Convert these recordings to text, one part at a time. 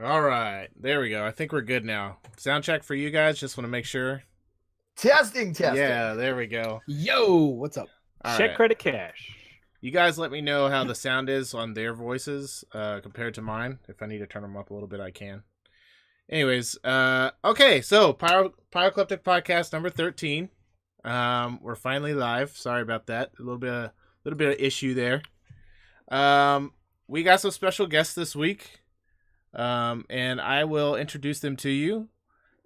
All right, there we go. I think we're good now. Sound check for you guys. Just want to make sure. Testing. Yeah, there we go. Yo, what's up? All Check right. credit cash. You guys let me know how the sound is on their voices compared to mine. If I need to turn them up a little bit, I can. Anyways, okay, so Pyrocleptic Podcast number 13. We're finally live. Sorry about that. A little bit of issue there. We got some special guests this week. And I will introduce them to you.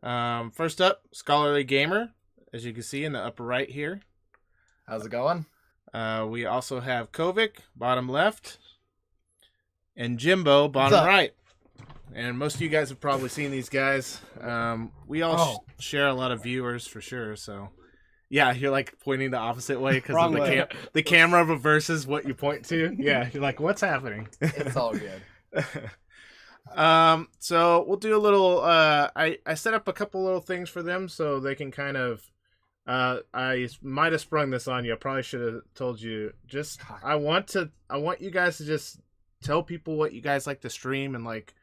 First up, ScholarlyGamer, as you can see in the upper right here. How's it going? We also have Kovac, bottom left, and Jimbo, bottom right. And most of you guys have probably seen these guys. We all share a lot of viewers for sure. So, yeah, you're like pointing the opposite way because the camera reverses what you point to. Yeah, you're like, what's happening? It's all good. So we'll do a little. I set up a couple little things for them so they can kind of. I might have sprung this on you. I probably should have told you. Just I want you guys to just tell people what you guys like to stream and like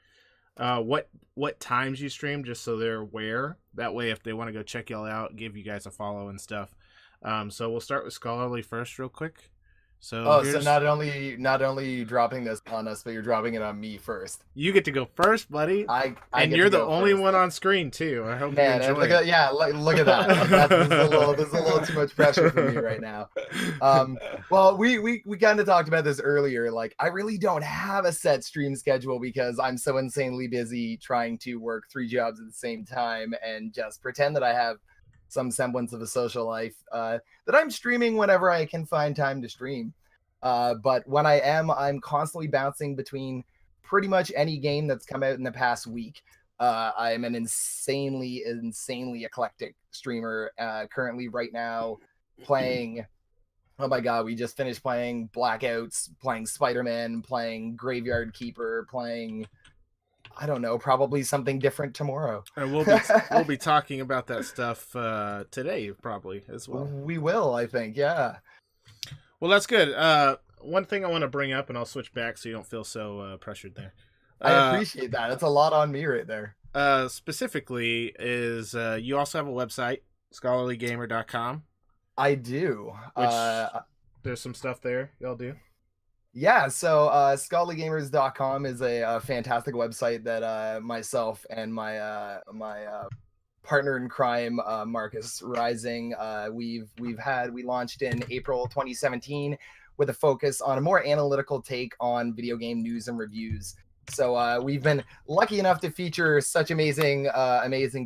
what times you stream, just so they're aware. That way, if they want to go check y'all out, give you guys a follow and stuff. So we'll start with Scholarly first, real quick. So so not only dropping this on us, but you're dropping it on me first. You get to go first, buddy. And you're the only one on screen too. I hope you enjoy. Look at that. This is a little too much pressure for me right now. Well, we kind of talked about this earlier. Like, I really don't have a set stream schedule because I'm so insanely busy trying to work 3 jobs at the same time and just pretend that I have some semblance of a social life, that I'm streaming whenever I can find time to stream. But when I am, I'm constantly bouncing between pretty much any game that's come out in the past week. I'm an insanely eclectic streamer. Currently right now playing, oh my god, we just finished playing Blackouts, playing SpiderMan, playing Graveyard Keeper, playing, I don't know, probably something different tomorrow. And we'll be talking about that stuff today, probably, as well. We will, I think, yeah. Well, that's good. One thing I want to bring up, and I'll switch back so you don't feel so pressured there. I appreciate that. It's a lot on me right there. Specifically, is you also have a website, ScholarlyGamer.com. I do. There's some stuff there y'all do. Yeah, so ScholarlyGamers.com is a fantastic website that myself and my partner in crime, Marcus Rising, we launched in April 2017 with a focus on a more analytical take on video game news and reviews. So we've been lucky enough to feature such amazing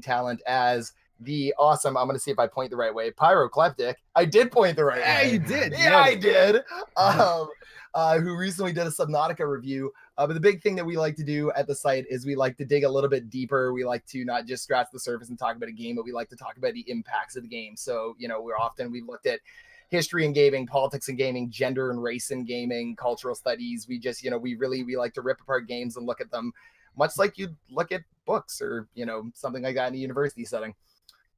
talent as the awesome, I'm going to see if I point the right way, Pyrocleptic. I did point the right way. Yeah, you did. Yeah, I did. Who recently did a Subnautica review. But the big thing that we like to do at the site is we like to dig a little bit deeper. We like to not just scratch the surface and talk about a game, but we like to talk about the impacts of the game. So, we've looked at history in gaming, politics in gaming, gender and race in gaming, cultural studies. We just, we like to rip apart games and look at them much like you'd look at books or, something like that in a university setting.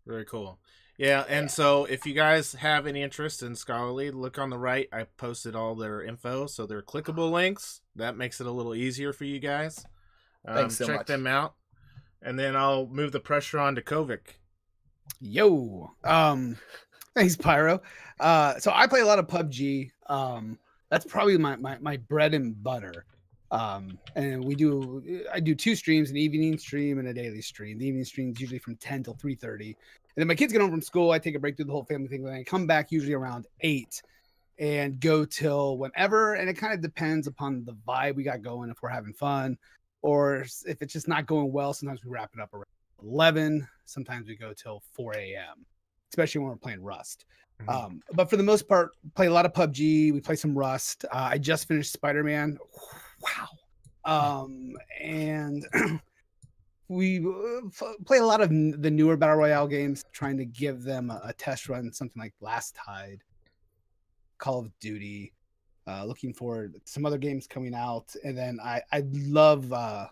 Very cool. Yeah, and so if you guys have any interest in Scholarly, look on the right. I posted all their info, so they're clickable links. That makes it a little easier for you guys. Thanks so much. Check them out. And then I'll move the pressure on to Kovac. Yo. Thanks, Pyro. So I play a lot of PubG. That's probably my bread and butter. And I do 2 streams, an evening stream and a daily stream. The evening stream is usually from 10 till 3:30. And then my kids get home from school. I take a break through the whole family thing. Then I come back usually around 8 and go till whenever. And it kind of depends upon the vibe we got going, if we're having fun or if it's just not going well. Sometimes we wrap it up around 11. Sometimes we go till 4 a.m., especially when we're playing Rust. Mm-hmm. But for the most part, play a lot of PubG. We play some Rust. I just finished SpiderMan. Wow. And we play a lot of the newer Battle Royale games, trying to give them a test run, something like Last Tide, Call of Duty, looking forward to some other games coming out. And then I love the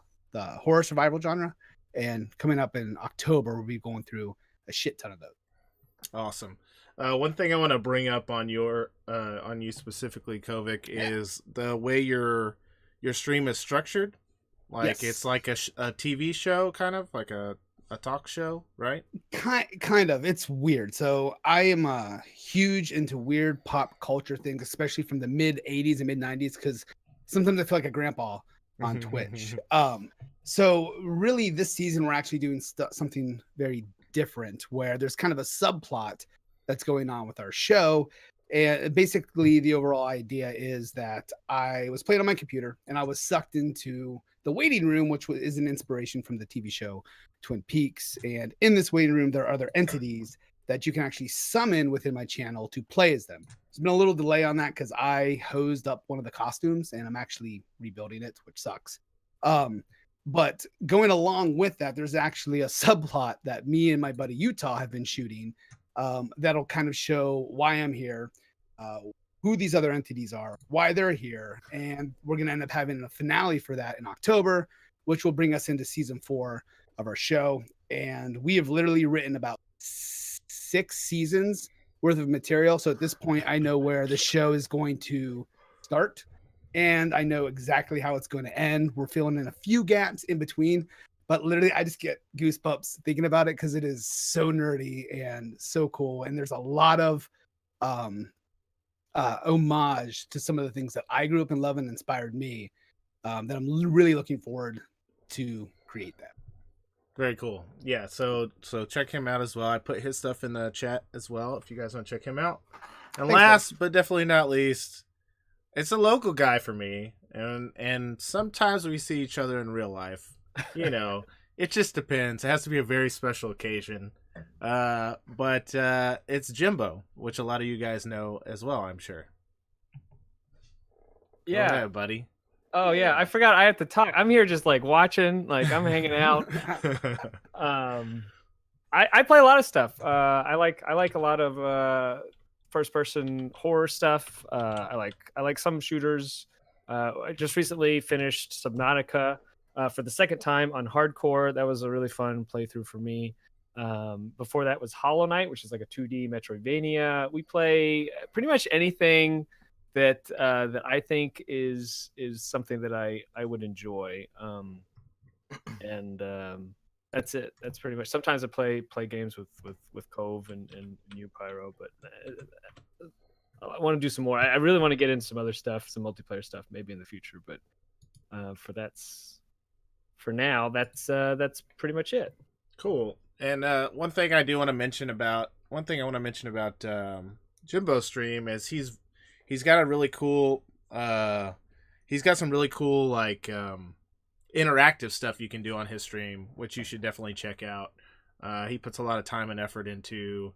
horror survival genre, and coming up in October, we'll be going through a shit ton of those. Awesome. One thing I want to bring up on you specifically, Kovac, is the way your stream is structured. Like Yes. it's like a TV show, kind of like a talk show, right? Kind of. It's weird. So I am huge into weird pop culture things, especially from the mid 80s and mid 90s, because sometimes I feel like a grandpa on Twitch. So really this season we're actually doing something very different where there's kind of a subplot that's going on with our show. And basically the overall idea is that I was playing on my computer and I was sucked into the waiting room, which is an inspiration from the TV show Twin Peaks. And in this waiting room, there are other entities that you can actually summon within my channel to play as them. There's been a little delay on that because I hosed up one of the costumes and I'm actually rebuilding it, which sucks. But going along with that, there's actually a subplot that me and my buddy Utah have been shooting that'll kind of show why I'm here, who these other entities are, why they're here. And we're going to end up having a finale for that in October, which will bring us into season 4 of our show. And we have literally written about 6 seasons worth of material. So at this point, I know where the show is going to start and I know exactly how it's going to end. We're filling in a few gaps in between, but literally I just get goosebumps thinking about it because it is so nerdy and so cool. And there's a lot of homage to some of the things that I grew up in love and inspired me that I'm really looking forward to create that. Very cool. Yeah, so check him out as well. I put his stuff in the chat as well if you guys want to check him out. And Thanks, last but definitely not least, it's a local guy for me. And sometimes we see each other in real life. You know, it just depends. It has to be a very special occasion. But it's Jimbo, which a lot of you guys know as well, I'm sure. Yeah. Go ahead, buddy. Oh yeah, I forgot I have to talk. I'm here just like watching, like I'm hanging out. I play a lot of stuff. I like a lot of first person horror stuff. I like some shooters. I just recently finished Subnautica for the second time on hardcore. That was a really fun playthrough for me. Before that was Hollow Knight, which is like a 2D Metroidvania. We play pretty much anything that I think is something that I would enjoy. That's it. That's pretty much. Sometimes I play games with Cove and you, Pyro, but I want to do some more. I really want to get into some other stuff, some multiplayer stuff, maybe in the future. But for now, that's pretty much it. Cool. And one thing I want to mention about Jimbo's stream is he's got a really cool he's got some really cool like interactive stuff you can do on his stream, which you should definitely check out. He puts a lot of time and effort into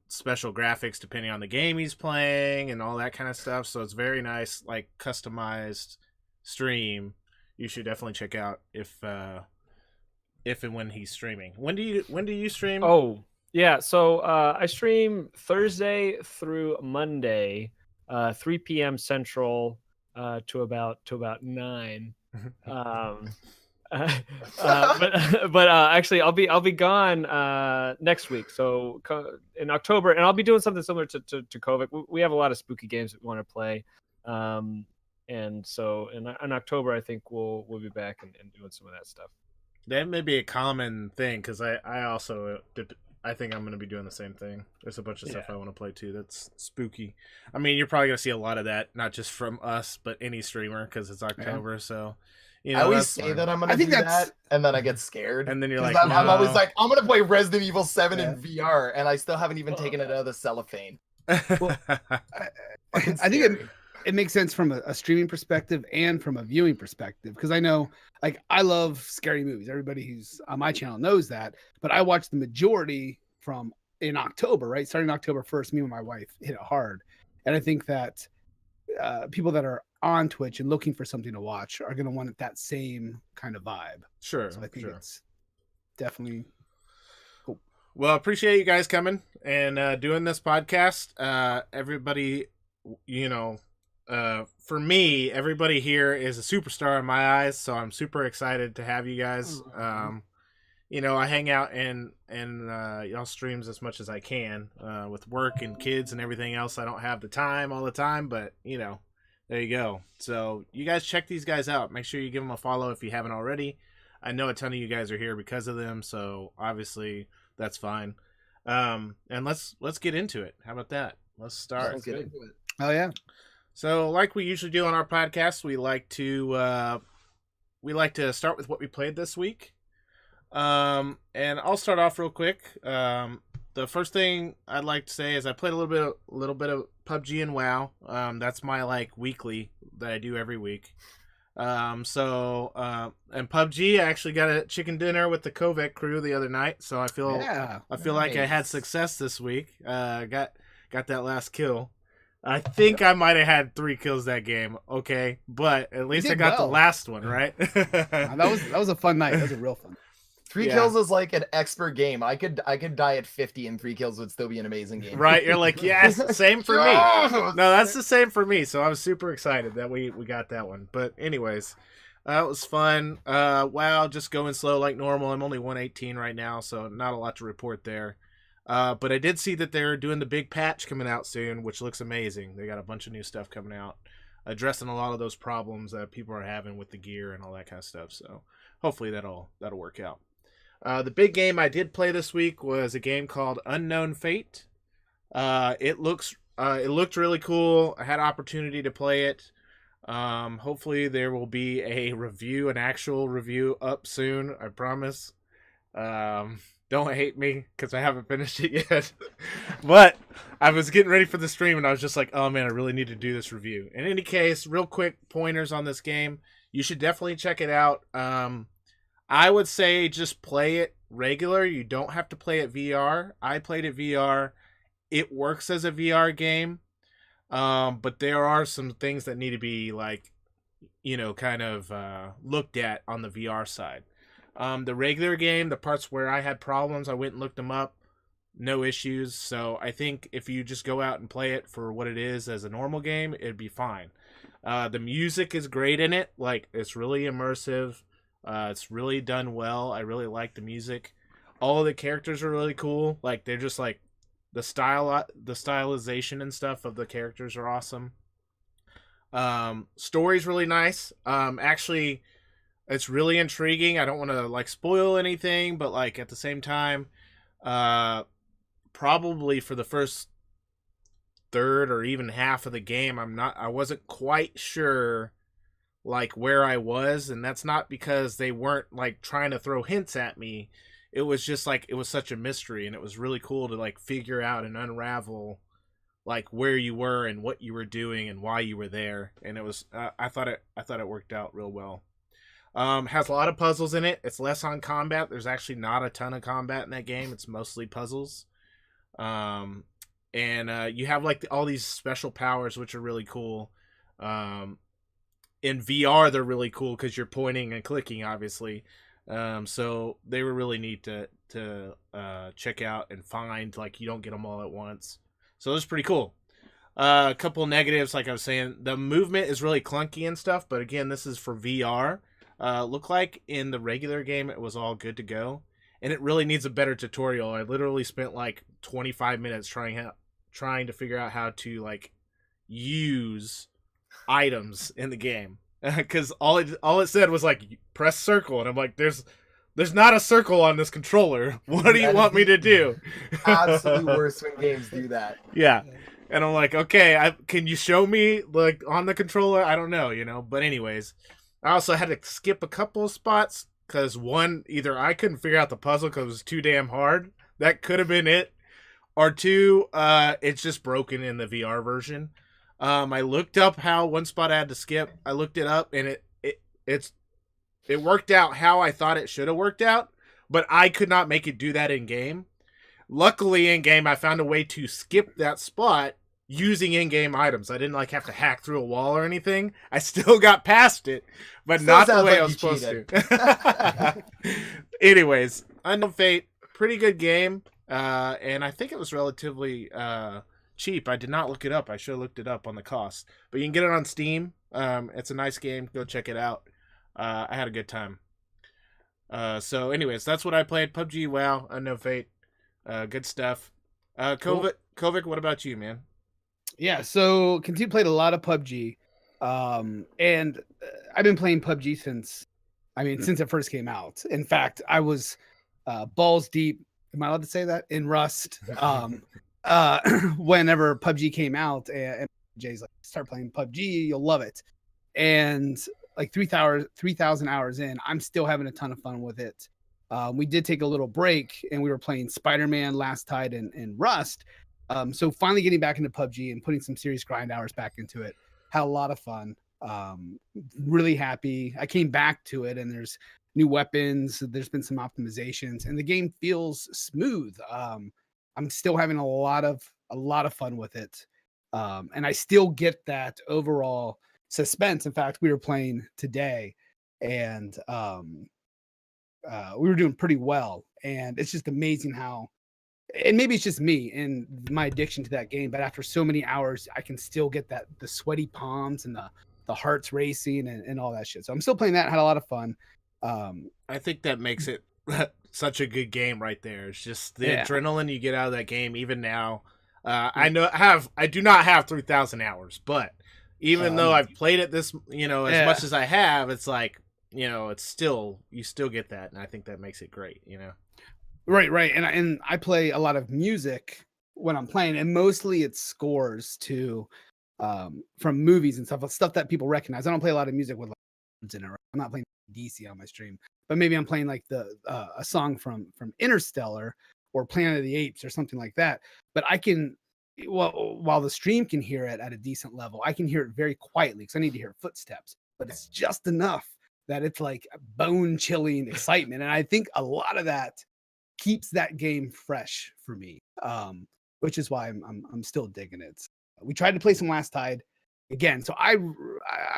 special graphics depending on the game he's playing and all that kind of stuff, so it's very nice, like customized stream. You should definitely check out if and when he's streaming. When do you stream? Oh yeah, so I stream Thursday through Monday, 3 p.m. Central to about 9. But actually I'll be gone next week, so in October, and I'll be doing something similar to Kovac. We have a lot of spooky games that we want to play, and so in October I think we'll be back and doing some of that stuff. That may be a common thing because I also I think I'm going to be doing the same thing. There's a bunch of stuff I want to play too that's spooky. I mean, you're probably going to see a lot of that, not just from us, but any streamer because it's October. Yeah. So, you know, I always say that I'm going to do that, and then I get scared. And then you're like, I'm always like, I'm going to play Resident Evil 7 in VR, and I still haven't even taken it out of the cellophane. Well, I think it makes sense from a streaming perspective and from a viewing perspective, because I know, like, I love scary movies. Everybody who's on my channel knows that, but I watch the majority from in October, right? Starting October 1st, me and my wife hit it hard. And I think that people that are on Twitch and looking for something to watch are going to want that same kind of vibe. Sure. So I think it's definitely cool. Well, I appreciate you guys coming and doing this podcast. Everybody, you know, for me, everybody here is a superstar in my eyes, so I'm super excited to have you guys. You know, I hang out in y'all streams as much as I can. With work and kids and everything else, I don't have the time all the time, but you know, There you go. So you guys check these guys out. Make sure you give them a follow if you haven't already. I know a ton of you guys are here because of them, so obviously that's fine. And let's get into it. How about that? Let's start. Let's get into it. Oh yeah. So, like we usually do on our podcast, we like to start with what we played this week. And I'll start off real quick. The first thing I'd like to say is I played a little bit of PubG and WoW. That's my like weekly that I do every week. And PubG, I actually got a chicken dinner with the Kovac crew the other night, so I feel like I had success this week. Got that last kill. I think I might have had 3 kills that game. Okay, but at least I got the last one right. That was a fun night. That was a real fun. 3 kills is like an expert game. I could die at 50 and 3 kills would still be an amazing game. Right? You're like, yes, same for me. No, that's the same for me. So I was super excited that we got that one. But anyways, it was fun. WoW, just going slow like normal. I'm only 118 right now, so not a lot to report there. But I did see that they're doing the big patch coming out soon, which looks amazing. They got a bunch of new stuff coming out, addressing a lot of those problems that people are having with the gear and all that kind of stuff. So hopefully that'll work out. The big game I did play this week was a game called Unknown Fate. It looked really cool. I had opportunity to play it. Hopefully there will be an actual review up soon. I promise. Don't hate me because I haven't finished it yet. But I was getting ready for the stream and I was just like, oh man, I really need to do this review. In any case, real quick pointers on this game. You should definitely check it out. I would say just play it regular. You don't have to play it VR. I played it VR. It works as a VR game. But there are some things that need to be like, kind of looked at on the VR side. The regular game, the parts where I had problems, I went and looked them up. No issues. So I think if you just go out and play it for what it is as a normal game, it'd be fine. The music is great in it. Like, it's really immersive. It's really done well. I really like the music. All of the characters are really cool. Like, they're just like the stylization and stuff of the characters are awesome. Story's really nice. Actually, it's really intriguing. I don't want to like spoil anything, but like at the same time, probably for the first third or even half of the game, I wasn't quite sure like where I was, and that's not because they weren't like trying to throw hints at me. It was just like it was such a mystery, and it was really cool to like figure out and unravel like where you were and what you were doing and why you were there. And it was I thought it worked out real well. Has a lot of puzzles in it. It's less on combat. There's actually not a ton of combat in that game. It's mostly puzzles. And you have like all these special powers, which are really cool. In VR, they're really cool because you're pointing and clicking, obviously. So they were really neat to check out and find. Like, you don't get them all at once. So it was pretty cool. A couple negatives, like I was saying, the movement is really clunky and stuff. But again, this is for VR. Looked like in the regular game it was all good to go. And it really needs a better tutorial. I literally spent like 25 minutes trying to figure out how to like use items in the game, because all it said was like press circle, and I'm like, there's not a circle on this controller. What do you want me to do? Absolutely worse when games do that. Yeah, and I'm like, okay, can you show me like on the controller? I don't know, but anyways, I also had to skip a couple of spots because one, either I couldn't figure out the puzzle because it was too damn hard. That could have been it, or two, it's just broken in the VR version. I looked up how one spot I had to skip. I looked it up, and it worked out how I thought it should have worked out, but I could not make it do that in game. Luckily, in game, I found a way to skip that spot using in-game items. I didn't like have to hack through a wall or anything. I still got past it, but Still not the way like I was you supposed cheated. to. Anyways, Unknown Fate, pretty good game, and I think it was relatively cheap. I did not look it up. I should have looked it up on the cost, but you can get it on Steam. It's a nice game. Go check it out. I had a good time. So anyways, that's what I played. PUBG, WoW, Unknown Fate. Good stuff. Cool. Kovac, what about you, man? Yeah, so played a lot of PUBG. And I've been playing PUBG since it first came out. In fact, I was balls deep. Am I allowed to say that? In Rust. Whenever PUBG came out, and Jay's like, start playing PUBG, you'll love it. And like 3,000 hours in, I'm still having a ton of fun with it. We did take a little break, and we were playing SpiderMan, Last Tide, and Rust. So finally getting back into PUBG and putting some serious grind hours back into it. Had a lot of fun. Really happy. I came back to it, and there's new weapons. There's been some optimizations, and the game feels smooth. I'm still having a lot of fun with it, and I still get that overall suspense. In fact, we were playing today, and we were doing pretty well. And it's just amazing how, and maybe it's just me and my addiction to that game, but after so many hours, I can still get the sweaty palms and the hearts racing and all that shit. So I'm still playing that. Had a lot of fun. I think that makes it such a good game right there. It's just the adrenaline you get out of that game. Even now, I do not have 3,000 hours, but even though I've played it as much as I have, it's like, it's still, you still get that. And I think that makes it great, Right. And I play a lot of music when I'm playing, and mostly it's scores to from movies and stuff that people recognize. I don't play a lot of music with words in it. I'm not playing DC on my stream, but maybe I'm playing like a song from Interstellar or Planet of the Apes or something like that. But I can, while the stream can hear it at a decent level, I can hear it very quietly because I need to hear footsteps. But it's just enough that it's like bone chilling excitement, and I think a lot of that keeps that game fresh for me, which is why I'm still digging it. We tried to play some Last Tide again. So I don't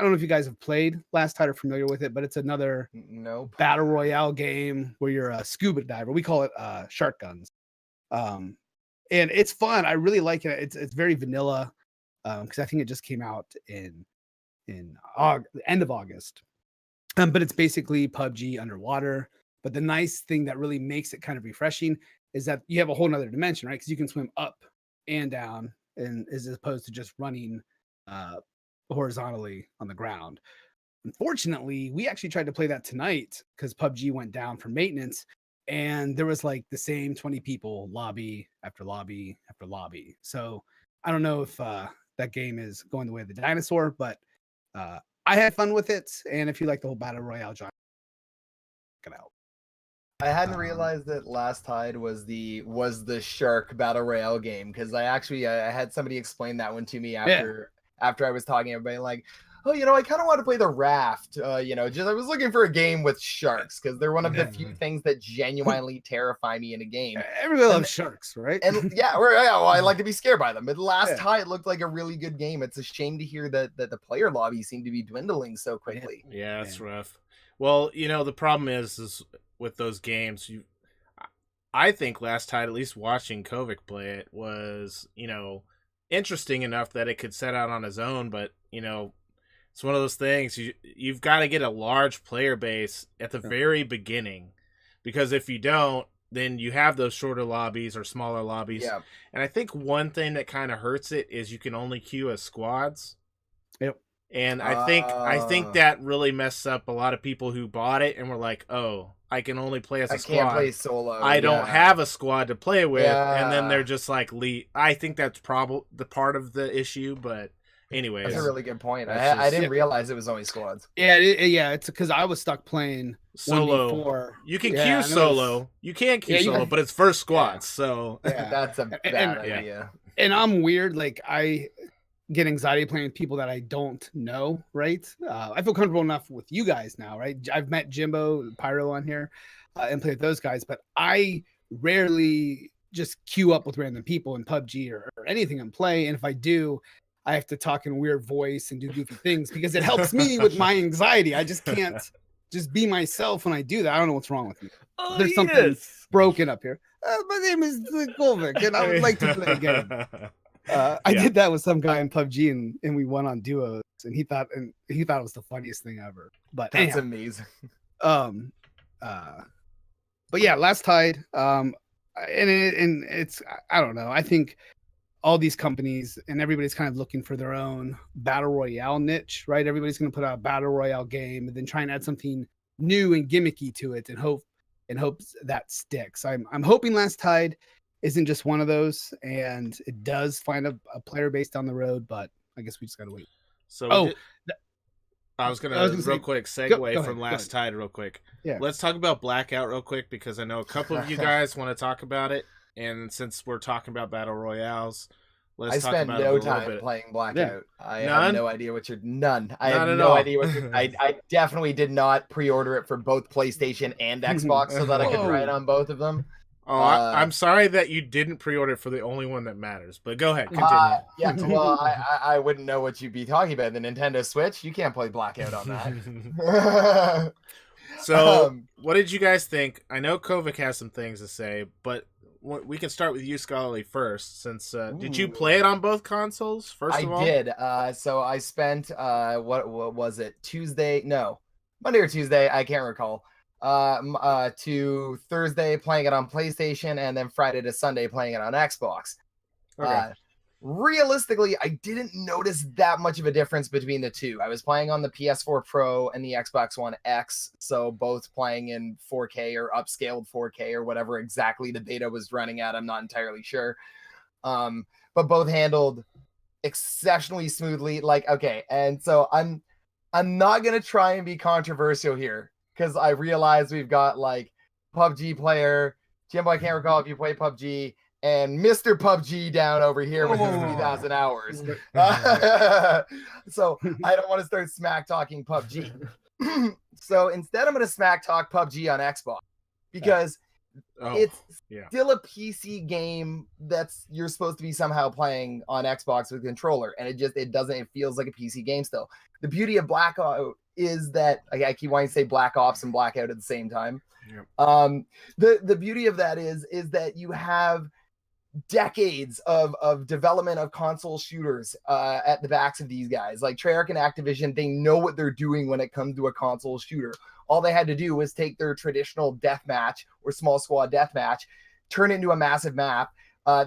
know if you guys have played Last Tide or familiar with it, but it's another battle royale game where you're a scuba diver. We call it shark guns, and it's fun. I really like it. It's very vanilla because I think it just came out in the end of August. But it's basically PUBG underwater. But the nice thing that really makes it kind of refreshing is that you have a whole nother dimension, right? Because you can swim up and down, and as opposed to just running horizontally on the ground. Unfortunately, we actually tried to play that tonight because PUBG went down for maintenance, and there was like the same 20 people, lobby after lobby after lobby. So I don't know if that game is going the way of the dinosaur, but I had fun with it. And if you like the whole battle royale genre, check it out. I hadn't realized that Last Tide was the shark battle royale game, because I had somebody explain that one to me after I was talking to everybody, like, oh, I kind of want to play the Raft. I was looking for a game with sharks because they're one of the few things that genuinely terrify me in a game. Everybody loves sharks, right? And I like to be scared by them. But Last Tide looked like a really good game. It's a shame to hear that the player lobby seemed to be dwindling so quickly. Yeah, it's rough. Well, the problem is with those games, I think Last Tide, at least watching Kovac play it, was, interesting enough that it could set out on his own, but, it's one of those things, you've got to get a large player base at the very beginning, because if you don't, then you have those shorter lobbies or smaller lobbies. Yeah. And I think one thing that kind of hurts it is you can only queue as squads. Yep. And I think that really messed up a lot of people who bought it and were like, oh, I can only play as a squad. I can't play solo. I don't have a squad to play with. Yeah. And then they're just like, I think that's probably the part of the issue. But anyways. That's a really good point. I didn't realize it was only squads. Yeah, it's because I was stuck playing solo. 1v4. You can queue solo. You can queue solo, but it's first squads. So that's a bad idea. And I'm weird. Like, I get anxiety playing with people that I don't know, right? I feel comfortable enough with you guys now, right? I've met Jimbo, Pyro on here, and played with those guys, but I rarely just queue up with random people in PUBG or anything and play. And if I do, I have to talk in a weird voice and do goofy things because it helps me with my anxiety. I just can't just be myself when I do that. I don't know what's wrong with me. There's something broken up here. My name is Kovac, and I would like to play a game. I did that with some guy in PUBG, and we went on duos, and he thought it was the funniest thing ever. But that's amazing. But yeah, Last Tide. And it's, I don't know. I think all these companies and everybody's kind of looking for their own battle royale niche, right? Everybody's going to put out a battle royale game and then try and add something new and gimmicky to it and hopes that sticks. I'm hoping Last Tide isn't just one of those, and it does find a player base down the road, but I guess we just got to wait. So I was gonna real quick segue from Last Tide real quick. Yeah. Let's talk about Blackout real quick because I know a couple of you guys want to talk about it, and since we're talking about battle royales, let's talk about it a little bit. I spent no time playing Blackout. Yeah. I have no idea what you're I None have at no all. idea what you're, I definitely did not pre-order it for both PlayStation and Xbox so that I could try it on both of them. Oh, I'm sorry that you didn't pre-order it for the only one that matters. But go ahead, continue. Yeah, well, I wouldn't know what you'd be talking about. The Nintendo Switch, you can't play Blackout on that. So, what did you guys think? I know Kovac has some things to say, but we can start with you, Scholarly, first. Since did you play it on both consoles? First of all, I did. So I spent what was it? Monday or Tuesday? I can't recall. To Thursday playing it on PlayStation, and then Friday to Sunday playing it on Xbox. Okay. Realistically, I didn't notice that much of a difference between the two. I was playing on the PS4 Pro and the Xbox One X, so both playing in 4K or upscaled 4K or whatever exactly the beta was running at. I'm not entirely sure. But both handled exceptionally smoothly. Like, okay, and so I'm not gonna try and be controversial here, because I realize we've got like PubG player, Jimbo, I can't recall if you play PubG, and Mr. PubG down over here with his 3,000 hours. So I don't want to start smack talking PubG. So instead, I'm going to smack talk PubG on Xbox, because it's still a PC game you're supposed to be somehow playing on Xbox with a controller, and it feels like a PC game still. The beauty of Blackout is that I keep wanting to say Black Ops and Blackout at the same time. Yep. The beauty of that is that you have decades of development of console shooters at the backs of these guys. Like Treyarch and Activision, they know what they're doing when it comes to a console shooter. All they had to do was take their traditional deathmatch or small squad deathmatch, turn it into a massive map.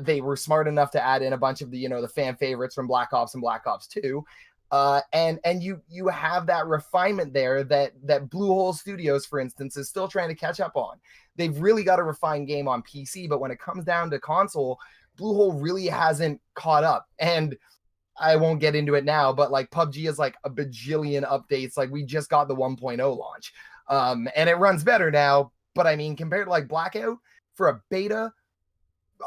They were smart enough to add in a bunch of the fan favorites from Black Ops and Black Ops 2. And you have that refinement there that Bluehole Studios, for instance, is still trying to catch up on. They've really got a refined game on PC, but when it comes down to console, Bluehole really hasn't caught up. And I won't get into it now, but like PUBG is like a bajillion updates. Like we just got the 1.0 launch, and it runs better now. But I mean, compared to like Blackout for a beta,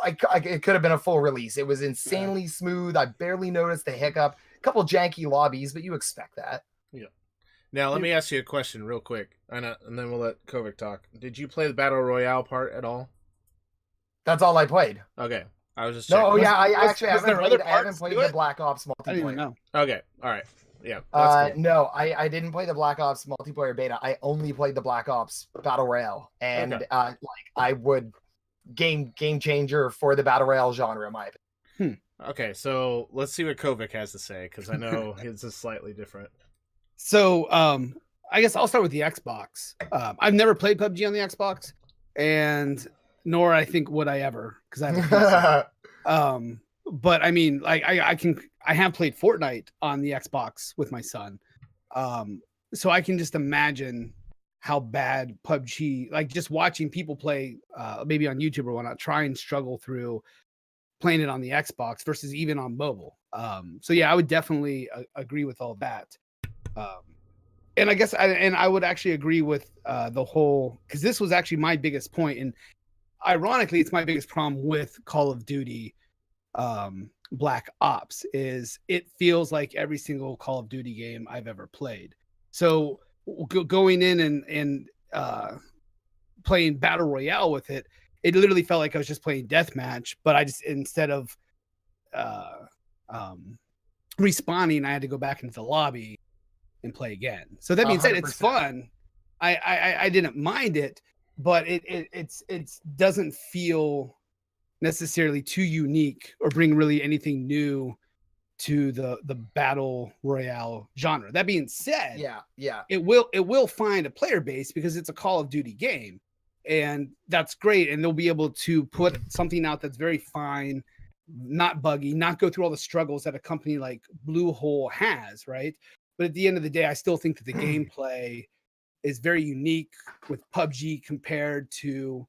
it could have been a full release. It was insanely smooth. I barely noticed the hiccup. Couple janky lobbies, but you expect that. Yeah. Now let me ask you a question real quick, and then we'll let Kovac talk. Did you play the battle royale part at all? That's all I played. Okay, I was just checking. No, yeah, I haven't played the Black Ops multiplayer. I didn't even know. Okay, all right, yeah. That's cool. No, I didn't play the Black Ops multiplayer beta. I only played the Black Ops battle royale, and I would game changer for the battle royale genre, in my opinion. Okay, so let's see what Kovac has to say, because I know his is slightly different. So I guess I'll start with the Xbox. I've never played PUBG on the Xbox, and nor I think would I ever, because I have a PC. But I mean, like I have played Fortnite on the Xbox with my son. So I can just imagine how bad PUBG, like just watching people play maybe on YouTube or whatnot, try and struggle through playing it on the Xbox versus even on mobile. So yeah, I would definitely agree with all that. And I guess I would actually agree with the whole, because this was actually my biggest point, and ironically, it's my biggest problem with Call of Duty Black Ops is it feels like every single Call of Duty game I've ever played. So going in and playing Battle Royale with it, it literally felt like I was just playing deathmatch, but I just, instead of respawning, I had to go back into the lobby and play again. So that being said, it's fun. I didn't mind it, but it doesn't feel necessarily too unique or bring really anything new to the battle royale genre. That being said, it will find a player base because it's a Call of Duty game, and that's great. And they'll be able to put something out that's very fine not buggy, not go through all the struggles that a company like Bluehole has, right? But at the end of the day, I still think that the gameplay is very unique with PubG compared to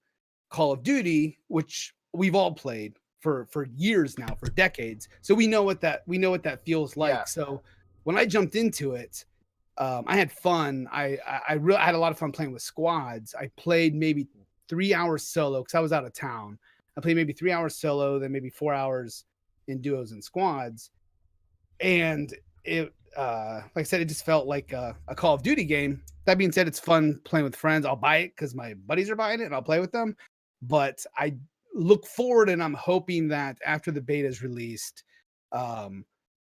Call of Duty, which we've all played for years now, for decades. So we know what that feels like. Yeah. So when I jumped into it, I had fun. I had a lot of fun playing with squads. I played maybe 3 hours solo because I was out of town. I played maybe 3 hours solo, then maybe 4 hours in duos and squads. And it, like I said, it just felt like a Call of Duty game. That being said, it's fun playing with friends. I'll buy it because my buddies are buying it and I'll play with them. But I look forward and I'm hoping that after the beta is released,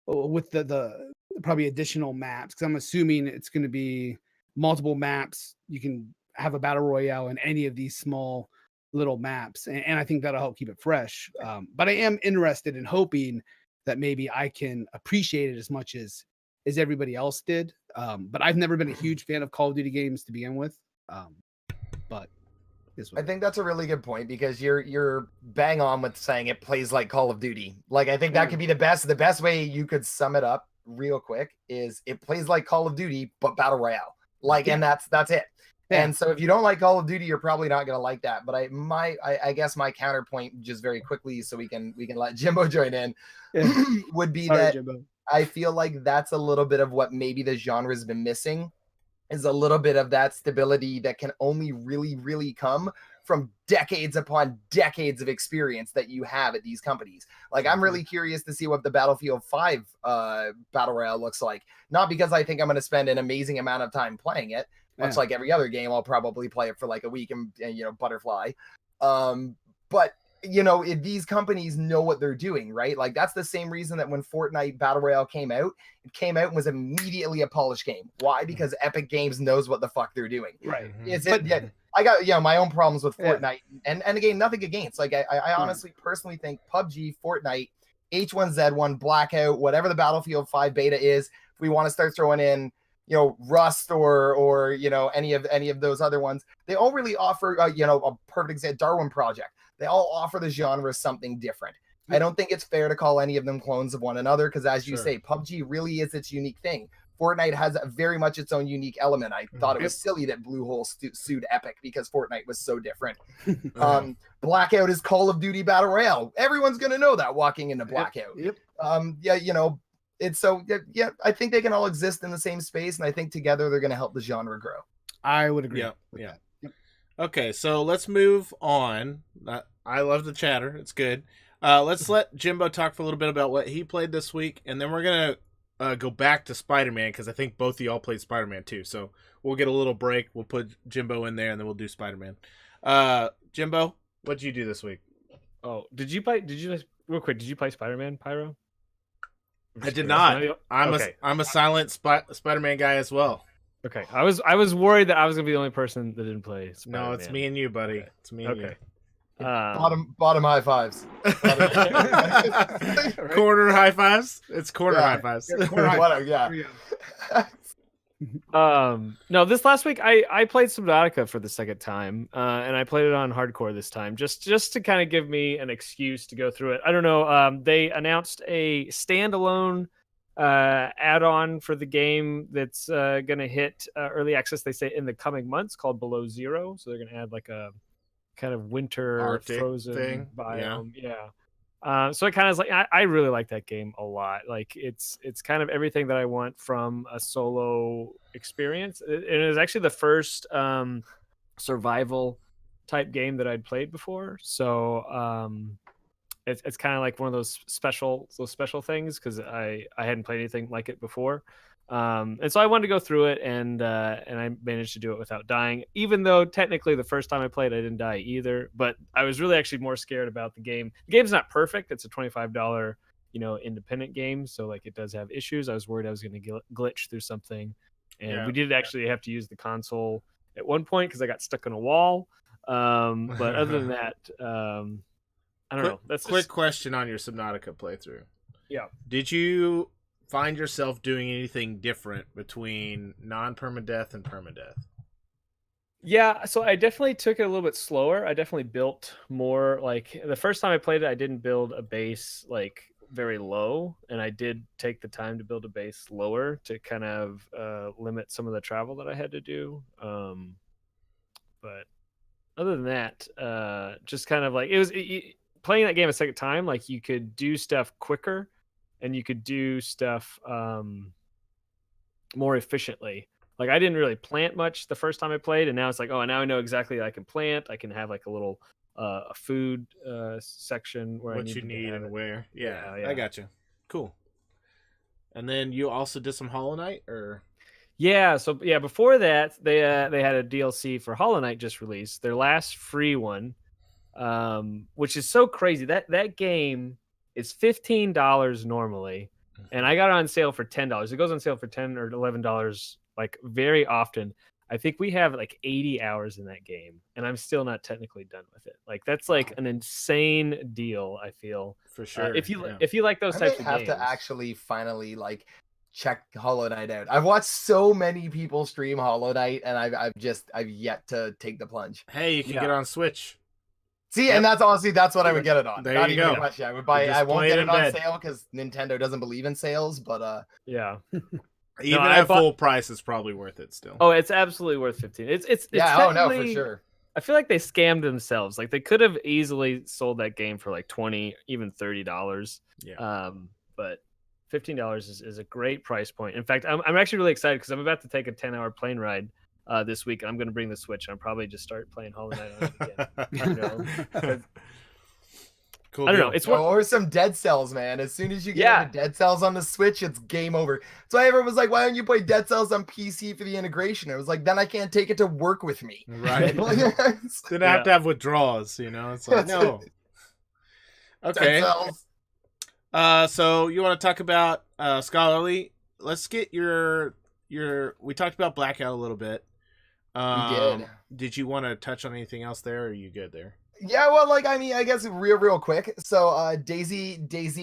with the probably additional maps, because I'm assuming it's going to be multiple maps. You can have a battle royale in any of these small little maps, and I think that'll help keep it fresh. But I am interested in hoping that maybe I can appreciate it as much as everybody else did. But I've never been a huge fan of Call of Duty games to begin with. But I think that's a really good point, because you're bang on with saying it plays like Call of Duty. Like, I think that could be the best way you could sum it up real quick is it plays like Call of Duty but battle royale. Like, and that's it. Yeah. And so if you don't like Call of Duty, you're probably not going to like that. But I guess my counterpoint, just very quickly, so we can let Jimbo join in, would be that Jimbo. I feel like that's a little bit of what maybe the genre has been missing, is a little bit of that stability that can only really come from decades upon decades of experience that you have at these companies. Like, I'm really curious to see what the Battlefield 5 Battle Royale looks like. Not because I think I'm going to spend an amazing amount of time playing it. Much like every other game, I'll probably play it for like a week and butterfly. But if these companies know what they're doing, right? Like, that's the same reason that when Fortnite Battle Royale came out, it came out and was immediately a polished game. Why? Because Epic Games knows what the fuck they're doing. Right. I got my own problems with Fortnite, and again, nothing against. Like, I honestly personally think PUBG, Fortnite, H1Z1, Blackout, whatever the Battlefield 5 beta is, if we want to start throwing in Rust or any of those other ones, they all really offer a perfect example, Darwin Project. They all offer the genre something different. I don't think it's fair to call any of them clones of one another, because as you say, PUBG really is its unique thing. Fortnite has very much its own unique element. I thought it was silly that Bluehole sued Epic because Fortnite was so different. Blackout is Call of Duty Battle Royale. Everyone's gonna know that walking into Blackout. It's so I think they can all exist in the same space, and I think together they're going to help the genre grow. I would agree. Yeah. Okay, so let's move on. I love the chatter; it's good. Let's let Jimbo talk for a little bit about what he played this week, and then we're gonna go back to SpiderMan, because I think both of y'all played SpiderMan too. So we'll get a little break. We'll put Jimbo in there, and then we'll do SpiderMan. Jimbo, what did you do this week? Oh, did you play SpiderMan, Pyro? I did not. I'm a silent Spider-Man guy as well. Okay, I was worried that I was gonna be the only person that didn't play Spider-Man. No, it's me and you, buddy. Okay. It's me and you. Bottom high fives. Corner high fives. It's corner high fives. No, this last week I played Subnautica for the second time, and I played it on hardcore this time, just to kind of give me an excuse to go through it. I don't know. They announced a standalone add-on for the game that's going to hit early access, they say, in the coming months, called Below Zero. So they're going to add like a kind of winter Arctic frozen thing. Biome. Yeah. So it kind of is like, I really like that game a lot. Like, it's kind of everything that I want from a solo experience. It is actually the first survival type game that I'd played before. So it's kind of like one of those special things, because I hadn't played anything like it before. And so I wanted to go through it, and I managed to do it without dying, even though technically the first time I played, I didn't die either. But I was really actually more scared about the game. The game's not perfect. It's a $25, independent game. So like, it does have issues. I was worried I was going to glitch through something. And we did actually have to use the console at one point, because I got stuck on a wall. But other than that, I don't know. That's quick question on your Subnautica playthrough. Yeah. Did you find yourself doing anything different between non-permadeath and permadeath? Yeah, so I definitely took it a little bit slower. I definitely built more. Like the first time I played it, I didn't build a base like very low, and I did take the time to build a base lower to kind of limit some of the travel that I had to do. But other than that, just kind of like playing that game a second time. Like you could do stuff quicker, and you could do stuff more efficiently. Like I didn't really plant much the first time I played, and now it's like, oh, now I know exactly I can plant. I can have like a little a food section where What I you need and it. where. Yeah, Yeah. I got you. Cool. And then you also did some Hollow Knight, or Yeah, so yeah, before that they had a DLC for Hollow Knight just released, their last free one, which is so crazy. That game is $15 normally, and I got it on sale for $10. It goes on sale for $10 or $11 like very often. I think we have like 80 hours in that game, and I'm still not technically done with it. Like that's like an insane deal, I feel. for sure. If you like those I types may of have games. to actually finally like check Hollow Knight out. I've watched so many people stream Hollow Knight, and I've yet to take the plunge. Hey, you can Yeah. get on Switch. See, Yep. and that's what I would get it on. There Not you even go. a question. I would buy. You just I won't play get it it in on bed. sale because Nintendo doesn't believe in sales. But Yeah. Even I at full price, it's probably worth it still. Oh, it's absolutely worth 15. It's yeah, oh no, for technically- sure. I feel like they scammed themselves. Like they could have easily sold that game for like $20, even $30. Yeah. But $15 is a great price point. In fact, I'm actually really excited because I'm about to take a 10-hour plane ride this week, and I'm going to bring the Switch, and I'll probably just start playing Hollow Knight on it again. You know? Cool. I don't know. deal. It's one. Or some Dead Cells, man. As soon as you get Yeah. into Dead Cells on the Switch, it's game over. So everyone was like, "Why don't you play Dead Cells on PC for the integration?" I was like, "Then I can't take it to work with me." Right. It's Then I have to have withdrawals, you know? It's like, no. Okay. Dead Cells. So you want to talk about Scholarly? Let's get your we talked about Blackout a little bit. We did. Did you want to touch on anything else there, or are you good there? Yeah, well, like I mean, I guess real quick. So Daisy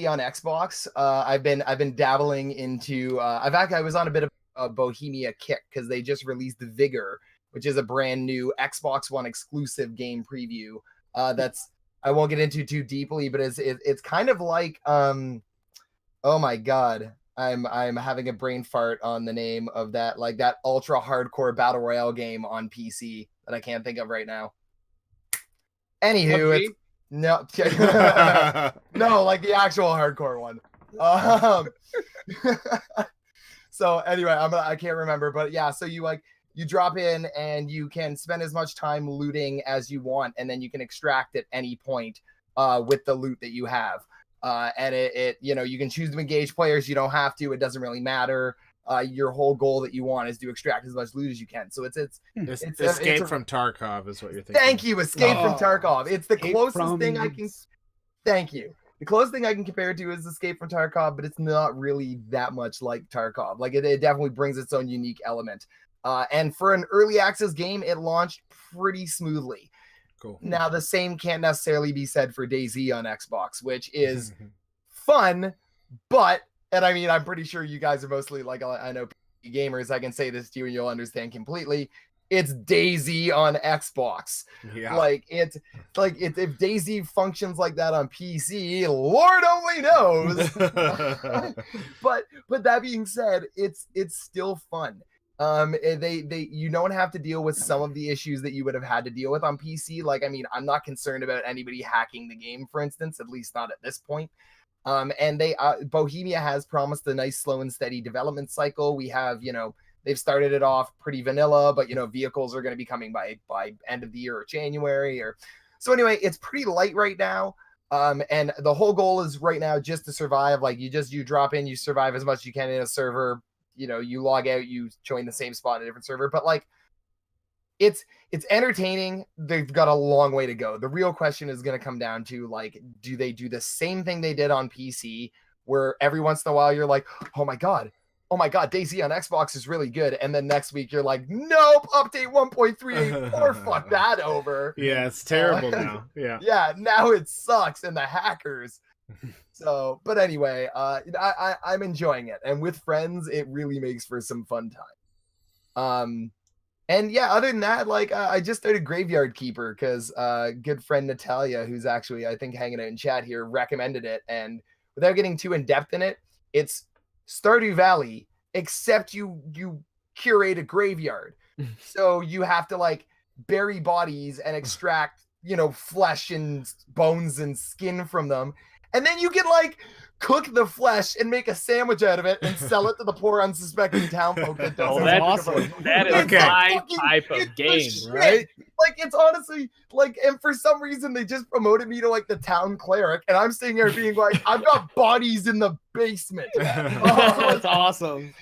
on Xbox. I've been dabbling into. I was on a bit of a Bohemia kick because they just released Vigor, which is a brand new Xbox One exclusive game preview. That's I won't get into too deeply, but it's kind of like oh my god, I'm having a brain fart on the name of that, like that ultra hardcore battle royale game on PC that I can't think of right now. Anywho, PUBG? it's no, no, like the actual hardcore one. So anyway, I can't remember, but yeah. So you drop in and you can spend as much time looting as you want, and then you can extract at any point with the loot that you have. And it you can choose to engage players. You don't have to. It doesn't really matter. Your whole goal that you want is to extract as much loot as you can. So it's Escape from Tarkov is what you're thinking. Thank you, Escape from Oh, Tarkov. It's the Escape closest from- thing I can. Thank you. The closest thing I can compare it to is Escape from Tarkov, but it's not really that much like Tarkov. Like it definitely brings its own unique element. And for an early access game, it launched pretty smoothly. Cool. Now the same can't necessarily be said for DayZ on Xbox, which is fun, but. And I mean, I'm pretty sure you guys are mostly like, I know gamers. I can say this to you and you'll understand completely. It's DayZ on Xbox. Yeah. Like it's if DayZ functions like that on PC, Lord only knows. but that being said, it's still fun. You don't have to deal with some of the issues that you would have had to deal with on PC. Like, I mean, I'm not concerned about anybody hacking the game, for instance, at least not at this point. And Bohemia has promised a nice slow and steady development cycle. We have, they've started it off pretty vanilla, but vehicles are going to be coming by end of the year or January so anyway, it's pretty light right now. And the whole goal is right now just to survive. Like you drop in, you survive as much as you can in a server, you log out, you join the same spot in a different server, but like it's entertaining. They've got a long way to go. The real question is going to come down to like, do they do the same thing they did on PC where every once in a while you're like, oh my god, DayZ on Xbox is really good, and then next week you're like, nope, update 1.384, fuck that over. Yeah, it's terrible now. Yeah. Yeah, now it sucks, and the hackers. So, but anyway, I'm enjoying it, and with friends, it really makes for some fun time. And yeah, other than that, like I just started Graveyard Keeper because good friend Natalia, who's actually I think hanging out in chat here, recommended it. And without getting too in depth in it, it's Stardew Valley, except you curate a graveyard. So you have to like bury bodies and extract, flesh and bones and skin from them. And then you can like cook the flesh and make a sandwich out of it and sell it to the poor unsuspecting townfolk that Oh, doesn't. that's awesome. That is Okay. my Fucking- type of it's the game, shit. right? Like it's honestly like, and for some reason they just promoted me to like the town cleric, and I'm sitting here being like, I've got bodies in the basement. That's awesome.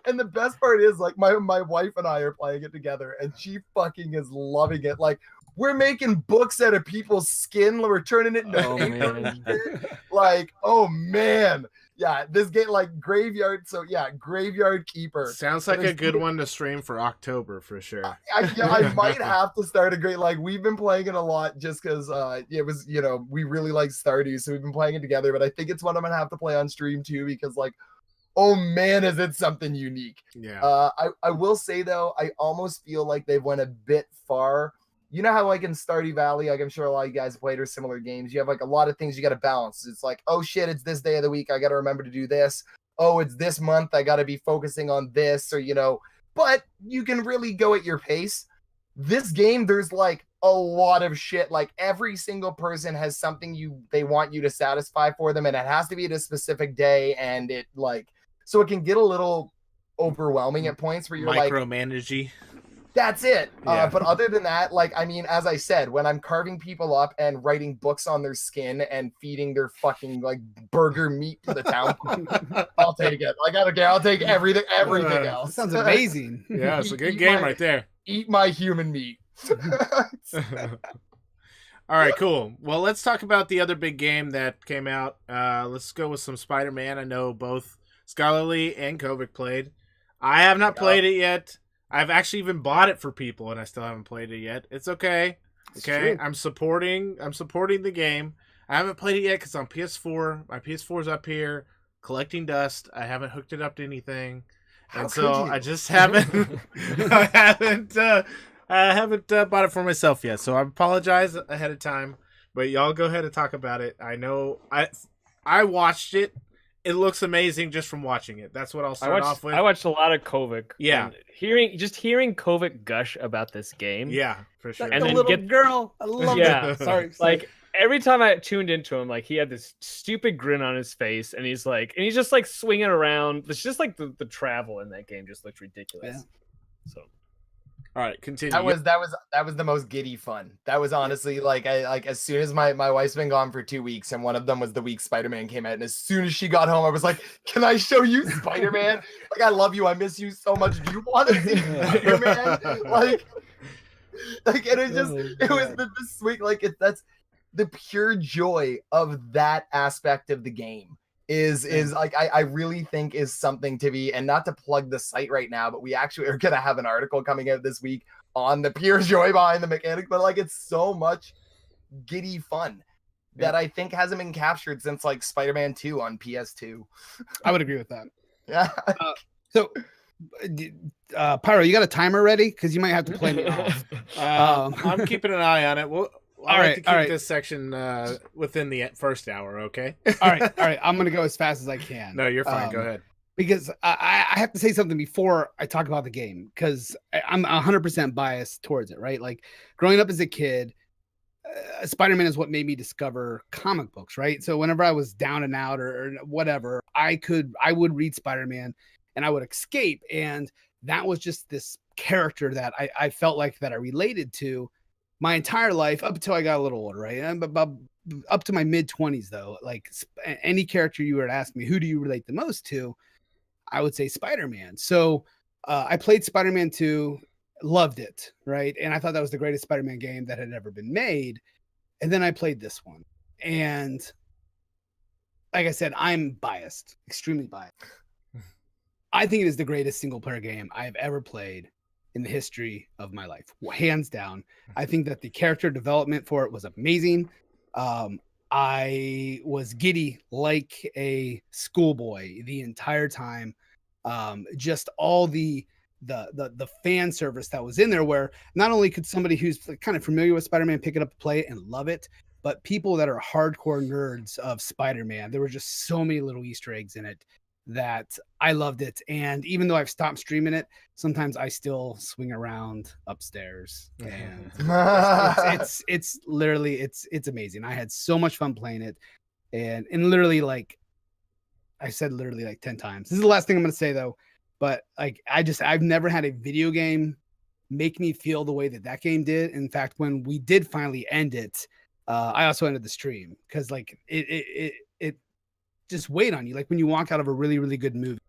And the best part is like my wife and I are playing it together, and she fucking is loving it. Like we're making books out of people's skin, we're turning it into Oh, paper man. and shit. Like, oh man. Yeah, this game like Graveyard. So yeah, Graveyard Keeper. Sounds like a good one to stream for October for sure. I might have to start a great like we've been playing it a lot just because it was we really like Stardew, so we've been playing it together. But I think it's one I'm gonna have to play on stream too because like, oh man, is it something unique? Yeah. I will say though, I almost feel like they've went a bit far. You know how like in Stardew Valley, like I'm sure a lot of you guys played or similar games, you have like a lot of things you got to balance. It's like, oh shit, it's this day of the week, I got to remember to do this. Oh, it's this month, I got to be focusing on this, or but you can really go at your pace. This game, there's like a lot of shit. Like every single person has something they want you to satisfy for them, and it has to be at a specific day, and it like so it can get a little overwhelming at points where you're like, Micromanagey. that's it. Yeah. But other than that, like, I mean, as I said, when I'm carving people up and writing books on their skin and feeding their fucking like burger meat to the town, I'll take it. Like, I don't care. I'll take everything That else. sounds amazing. Yeah, it's a good Eat game my- right there. Eat my human meat. All right, cool. Well, let's talk about the other big game that came out. Let's go with some Spider-Man. I know both Scholarly and Kovac played. I have not played it yet. I've actually even bought it for people, and I still haven't played it yet. It's okay. Okay, I'm supporting the game. I haven't played it yet because on PS4, my PS4 is up here collecting dust. I haven't hooked it up to anything, How and so could you? I just haven't. I haven't bought it for myself yet. So I apologize ahead of time. But y'all go ahead and talk about it. I know I watched it. It looks amazing just from watching it. That's what I'll start off with. I watched a lot of Kovac. Yeah. and hearing Kovac gush about this game. Yeah, for sure. Like And the then little get- girl. I love Yeah, it. Sorry. Like every time I tuned into him, like he had this stupid grin on his face, and he's just like swinging around. It's just like the travel in that game just looked ridiculous. Yeah. So All right, continue. That was the most giddy fun. That was honestly like as soon as my wife's been gone for 2 weeks, and one of them was the week Spider-Man came out, and as soon as she got home, I was like, "Can I show you Spider-Man? Like I love you, I miss you so much. Do you want to see Spider-Man?" like, and it was the sweet that's the pure joy of that aspect of the game. Is like I really think is something to be, and not to plug the site right now, but we actually are gonna have an article coming out this week on the pure joy behind the mechanics, but like it's so much giddy fun that I think hasn't been captured since like Spider-Man 2 on PS2. I would agree with that. Yeah. So, Pyro, you got a timer ready? Because you might have to play me off. I'm keeping an eye on it. I All like right, to keep all right. this section within the first hour, okay? all right. I'm gonna go as fast as I can. No, you're fine. Go ahead. Because I have to say something before I talk about the game, because I'm 100% biased towards it, right? Like growing up as a kid, Spider-Man is what made me discover comic books, right? So whenever I was down and out or whatever, I would read Spider-Man and I would escape. And that was just this character that I felt like that I related to my entire life up until I got a little older, right? And about up to my mid-20s, though, like any character you were to ask me, who do you relate the most to? I would say Spider-Man. So I played Spider-Man 2, loved it, right? And I thought that was the greatest Spider-Man game that had ever been made. And then I played this one. And like I said, I'm biased, extremely biased. I think it is the greatest single-player game I have ever played in the history of my life, hands down. I think that the character development for it was amazing. I was giddy like a schoolboy the entire time. Just all the the fan service that was in there, where not only could somebody who's kind of familiar with Spider-Man pick it up and play it and love it, but people that are hardcore nerds of Spider-Man, there were just so many little Easter eggs in it that I loved it. And even though I've stopped streaming it, sometimes I still swing around upstairs, and it's literally it's amazing. I had so much fun playing it, and literally, like I said, literally like 10 times. This is the last thing I'm gonna say though, but like I've never had a video game make me feel the way that game did. In fact, when we did finally end it, I also ended the stream because like it just weighed on you. Like when you walk out of a really, really good movie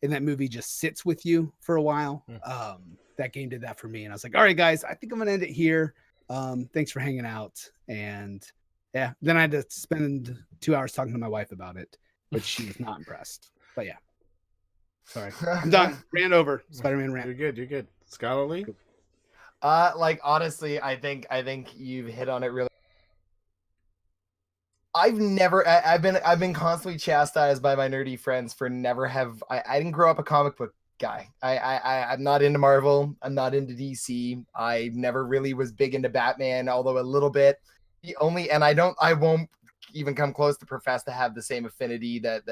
and that movie just sits with you for a while. That game did that for me. And I was like, all right, guys, I think I'm going to end it here. Thanks for hanging out. And yeah, then I had to spend 2 hours talking to my wife about it, but she was not impressed. But yeah, sorry. I'm done. Ran over. Spider-Man ran. You're good. Scholarly? Like honestly, I think you've hit on it really. I've been constantly chastised by my nerdy friends for I didn't grow up a comic book guy. I'm not into Marvel. I'm not into DC. I never really was big into Batman, although a little bit. I won't even come close to profess to have the same affinity that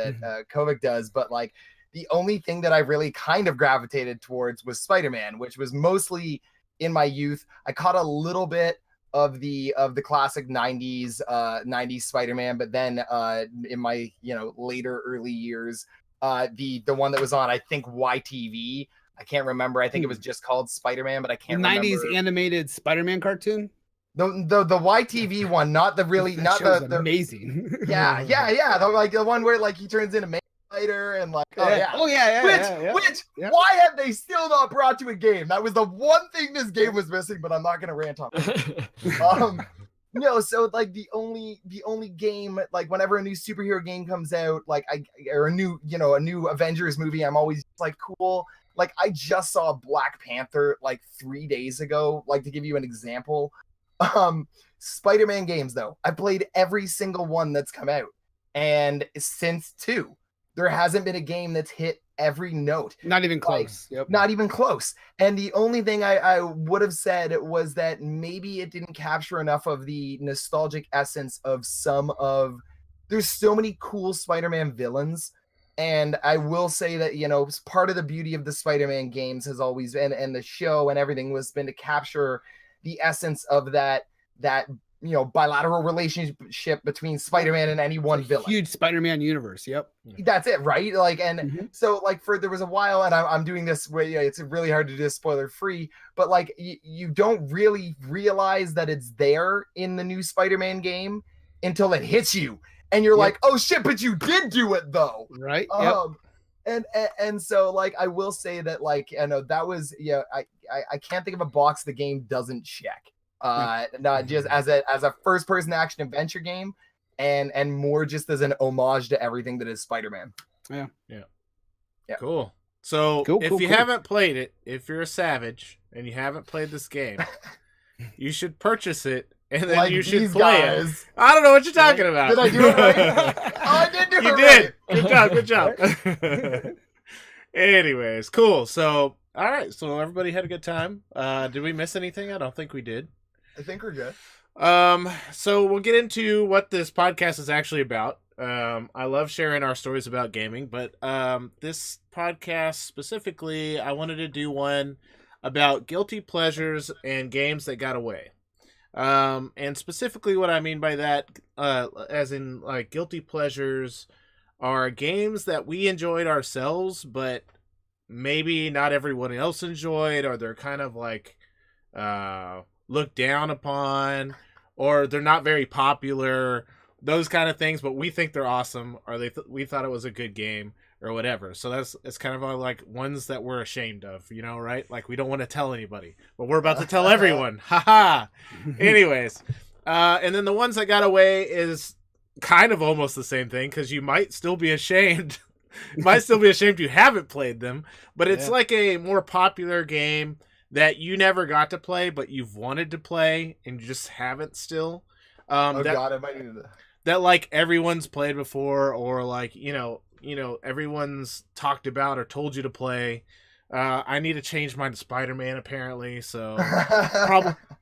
Kovac does. But like the only thing that I really kind of gravitated towards was Spider-Man, which was mostly in my youth. I caught a little bit of the classic 90s Spider-Man, but then in my later early years, the one that was on, I think, YTV, I can't remember, I think it was just called Spider-Man, but I can't remember. 90s animated Spider-Man cartoon, the YTV one, not the really, not the amazing. yeah the one where like he turns into Spider and like which why have they still not brought to a game? That was the one thing this game was missing, but I'm not gonna rant on it. So like the only game, like whenever a new superhero game comes out, like or a new Avengers movie, I'm always like, cool. Like I just saw Black Panther like 3 days ago, like to give you an example. Spider-Man games though, I played every single one that's come out, and since 2 there hasn't been a game that's hit every note. Not even close. Like, not even close. And the only thing I would have said was that maybe it didn't capture enough of the nostalgic essence of there's so many cool Spider-Man villains. And I will say that, part of the beauty of the Spider-Man games has always been, and the show and everything was been to capture the essence of that bilateral relationship between Spider-Man and any one villain. Huge Spider-Man universe. Yep. That's it, right? Like, and so like there was a while, and I'm doing this where it's really hard to do spoiler free, but like you don't really realize that it's there in the new Spider-Man game until it hits you, and you're like, oh shit, but you did do it though, right? And so like I will say that like that was I can't think of a box the game doesn't check. Not just as a first person action adventure game, and more just as an homage to everything that is Spider-Man. Yeah. Cool. So if you haven't played it, if you're a savage and you haven't played this game, you should purchase it, and then you should play it. I don't know what you're talking about. Did I do it right? Oh, I did do it right. Good job. Anyways, cool. So all right, so everybody had a good time. Did we miss anything? I don't think we did. I think we're good. So we'll get into what this podcast is actually about. I love sharing our stories about gaming, but this podcast specifically, I wanted to do one about guilty pleasures and games that got away. And specifically what I mean by that, as in like guilty pleasures are games that we enjoyed ourselves, but maybe not everyone else enjoyed, or they're kind of like looked down upon, or they're not very popular, those kind of things, but we think they're awesome, or we thought it was a good game, or whatever. So it's kind of like ones that we're ashamed of, right? Like we don't want to tell anybody, but we're about to tell everyone. Haha. Anyways, and then the ones that got away is kind of almost the same thing, because you might still be ashamed. You might still be ashamed you haven't played them, but it's like a more popular game that you never got to play, but you've wanted to play and you just haven't still. God, I might need that like everyone's played before, or like everyone's talked about or told you to play, I need to change mine to SpiderMan apparently, so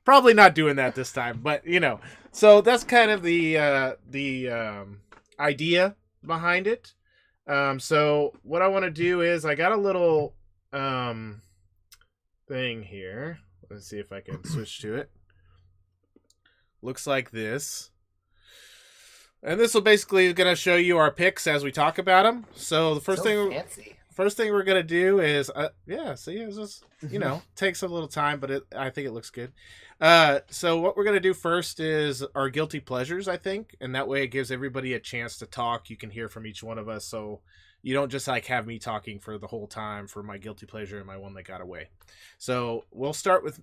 probably not doing that this time. But so that's kind of the idea behind it. So what I want to do is I got a little thing here. Let's see if I can switch to it. Looks like this. And this will basically going to show you our picks as we talk about them. So the first thing we're going to do is it's just, takes a little time, but I think it looks good. So what we're going to do first is our guilty pleasures, I think, and that way it gives everybody a chance to talk. You can hear from each one of us, so you don't just like have me talking for the whole time for my guilty pleasure and my one that got away. So we'll start with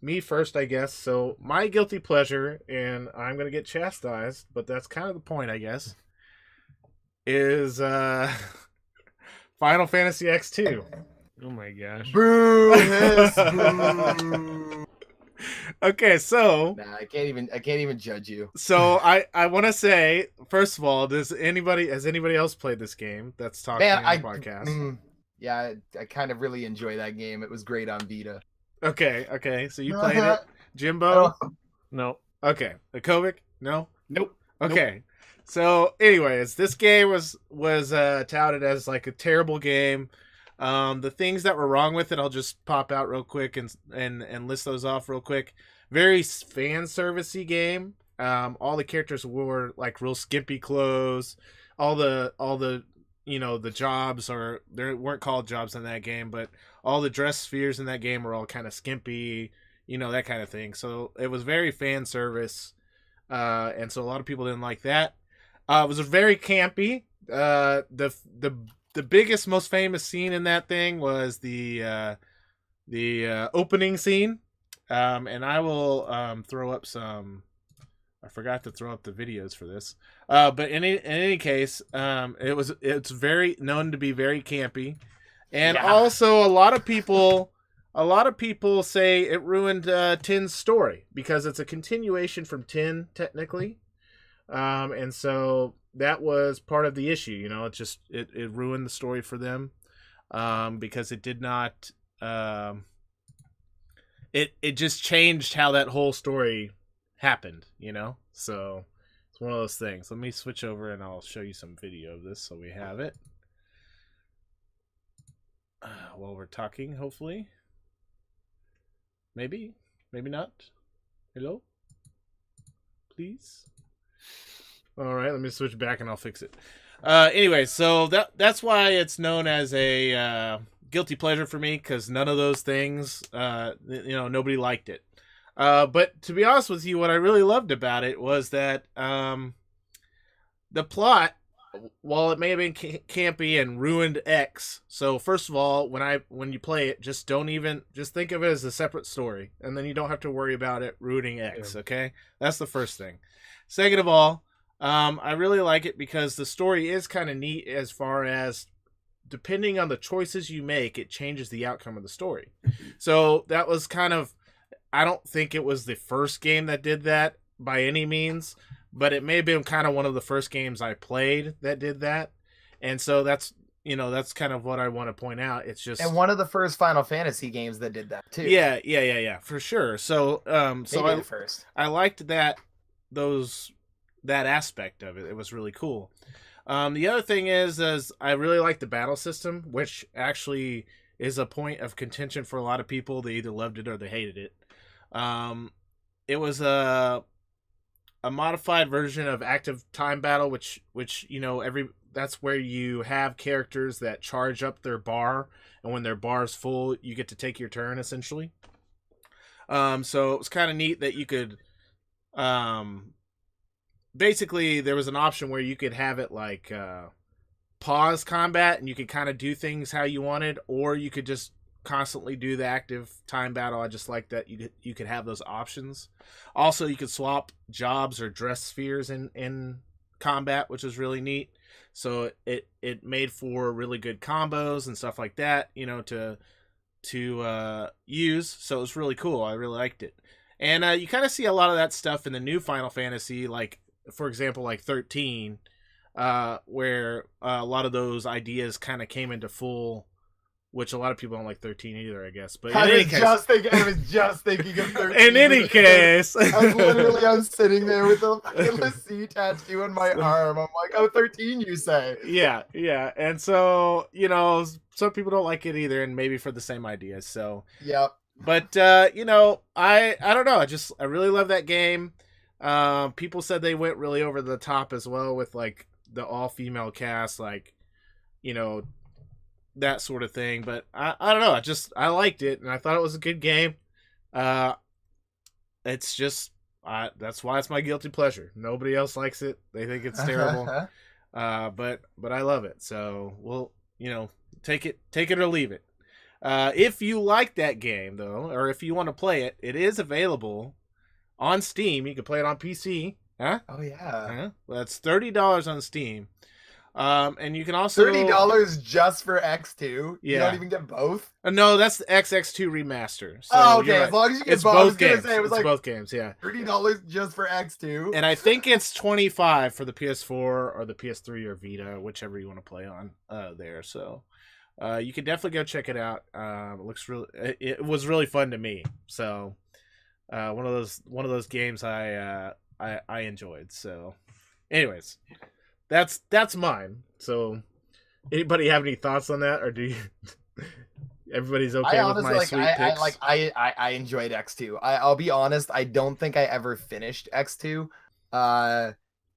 me first, I guess. So my guilty pleasure, and I'm going to get chastised, but that's kind of the point, I guess, is Final Fantasy X2. Oh my gosh. Boo! Yes, boo. Okay, so Nah, I can't even judge you. So I want to say, first of all, has anybody else played this game that's talking on the podcast? Yeah, I kind of really enjoy that game. It was great on Vita. Okay. So you played it, Jimbo? No. Okay. The Kovac? No. Nope. Okay. Nope. So, anyways, this game was touted as like a terrible game. The things that were wrong with it, I'll just pop out real quick and list those off real quick. Very fan servicey game. All the characters wore like real skimpy clothes. All the the jobs there weren't called jobs in that game, but all the dress spheres in that game were all kind of skimpy, that kind of thing. So it was very fan service, and so a lot of people didn't like that. It was very campy. The biggest, most famous scene in that thing was the opening scene, and I will throw up some. I forgot to throw up the videos for this, but in any case, it's very known to be very campy, and also a lot of people say it ruined 10's story because it's a continuation from 10 technically, and so that was part of the issue. It ruined the story for them, because it did not. It just changed how that whole story happened, so it's one of those things. Let me switch over and I'll show you some video of this so we have it while we're talking, hopefully. Maybe not. Hello, please. All right, let me switch back and I'll fix it. Anyway, so that's why it's known as a guilty pleasure for me, because none of those things, nobody liked it. But to be honest with you, what I really loved about it was that the plot, while it may have been campy and ruined X. So first of all, when you play it, just think of it as a separate story, and then you don't have to worry about it ruining X. Okay, that's the first thing. Second of all, I really like it because the story is kind of neat as far as, depending on the choices you make, it changes the outcome of the story. So that was kind of, I don't think it was the first game that did that by any means, but it may have been kind of one of the first games I played that did that. And so that's kind of what I want to point out. It's just, and one of the first Final Fantasy games that did that too. Yeah, for sure. So, Maybe the first. I liked that aspect of it. It was really cool. The other thing is I really like the battle system, which actually is a point of contention for a lot of people. They either loved it or they hated it. It was a modified version of active time battle, which that's where you have characters that charge up their bar, and when their bar is full, you get to take your turn essentially. So it was kind of neat that you could, basically there was an option where you could have it like pause combat, and you could kind of do things how you wanted, or you could just constantly do the active time battle. I just like that you could have those options. Also, you could swap jobs or dress spheres in combat, which is really neat. So it made for really good combos and stuff like that, to use. So it was really cool. I really liked it. And you kind of see a lot of that stuff in the new Final Fantasy, like for example, like 13. where a lot of those ideas kind of came into full, which a lot of people don't like 13 either, I guess. But I was just thinking of 13. in any case, I'm sitting there with the C tattoo on my arm. I'm like, oh, 13, you say? yeah. And so, you know, some people don't like it either, and maybe for the same ideas. So, yep. But you know, I don't know. I really love that game. People said they went really over the top as well with like the all-female cast, like, you know, that sort of thing. But I don't know. I liked it, and I thought it was a good game. It's just that's why it's my guilty pleasure. Nobody else likes it. They think it's terrible. But I love it. So we'll, you know, take it or leave it. If you like that game though, or if you want to play it, it is available on Steam. You can play it on PC. Huh? Oh yeah. Well, that's $30 on Steam. And you can also $30 just for X2. You Yeah. don't even get both. No, that's the XX2 remaster. So Oh, okay. you're As right. long as you get It's both. I was both gonna games. say it was It's like both games. Yeah. $30 just for X2. And I think it's $25 for the PS4 or the PS3 or Vita, whichever you want to play on there. So you can definitely go check it out. It was really fun to me. So one of those games I enjoyed. So anyways, that's mine. So anybody have any thoughts on that, or do you everybody's okay I with honestly my like sweet picks? I enjoyed X2. I'll be honest, I don't think I ever finished X2.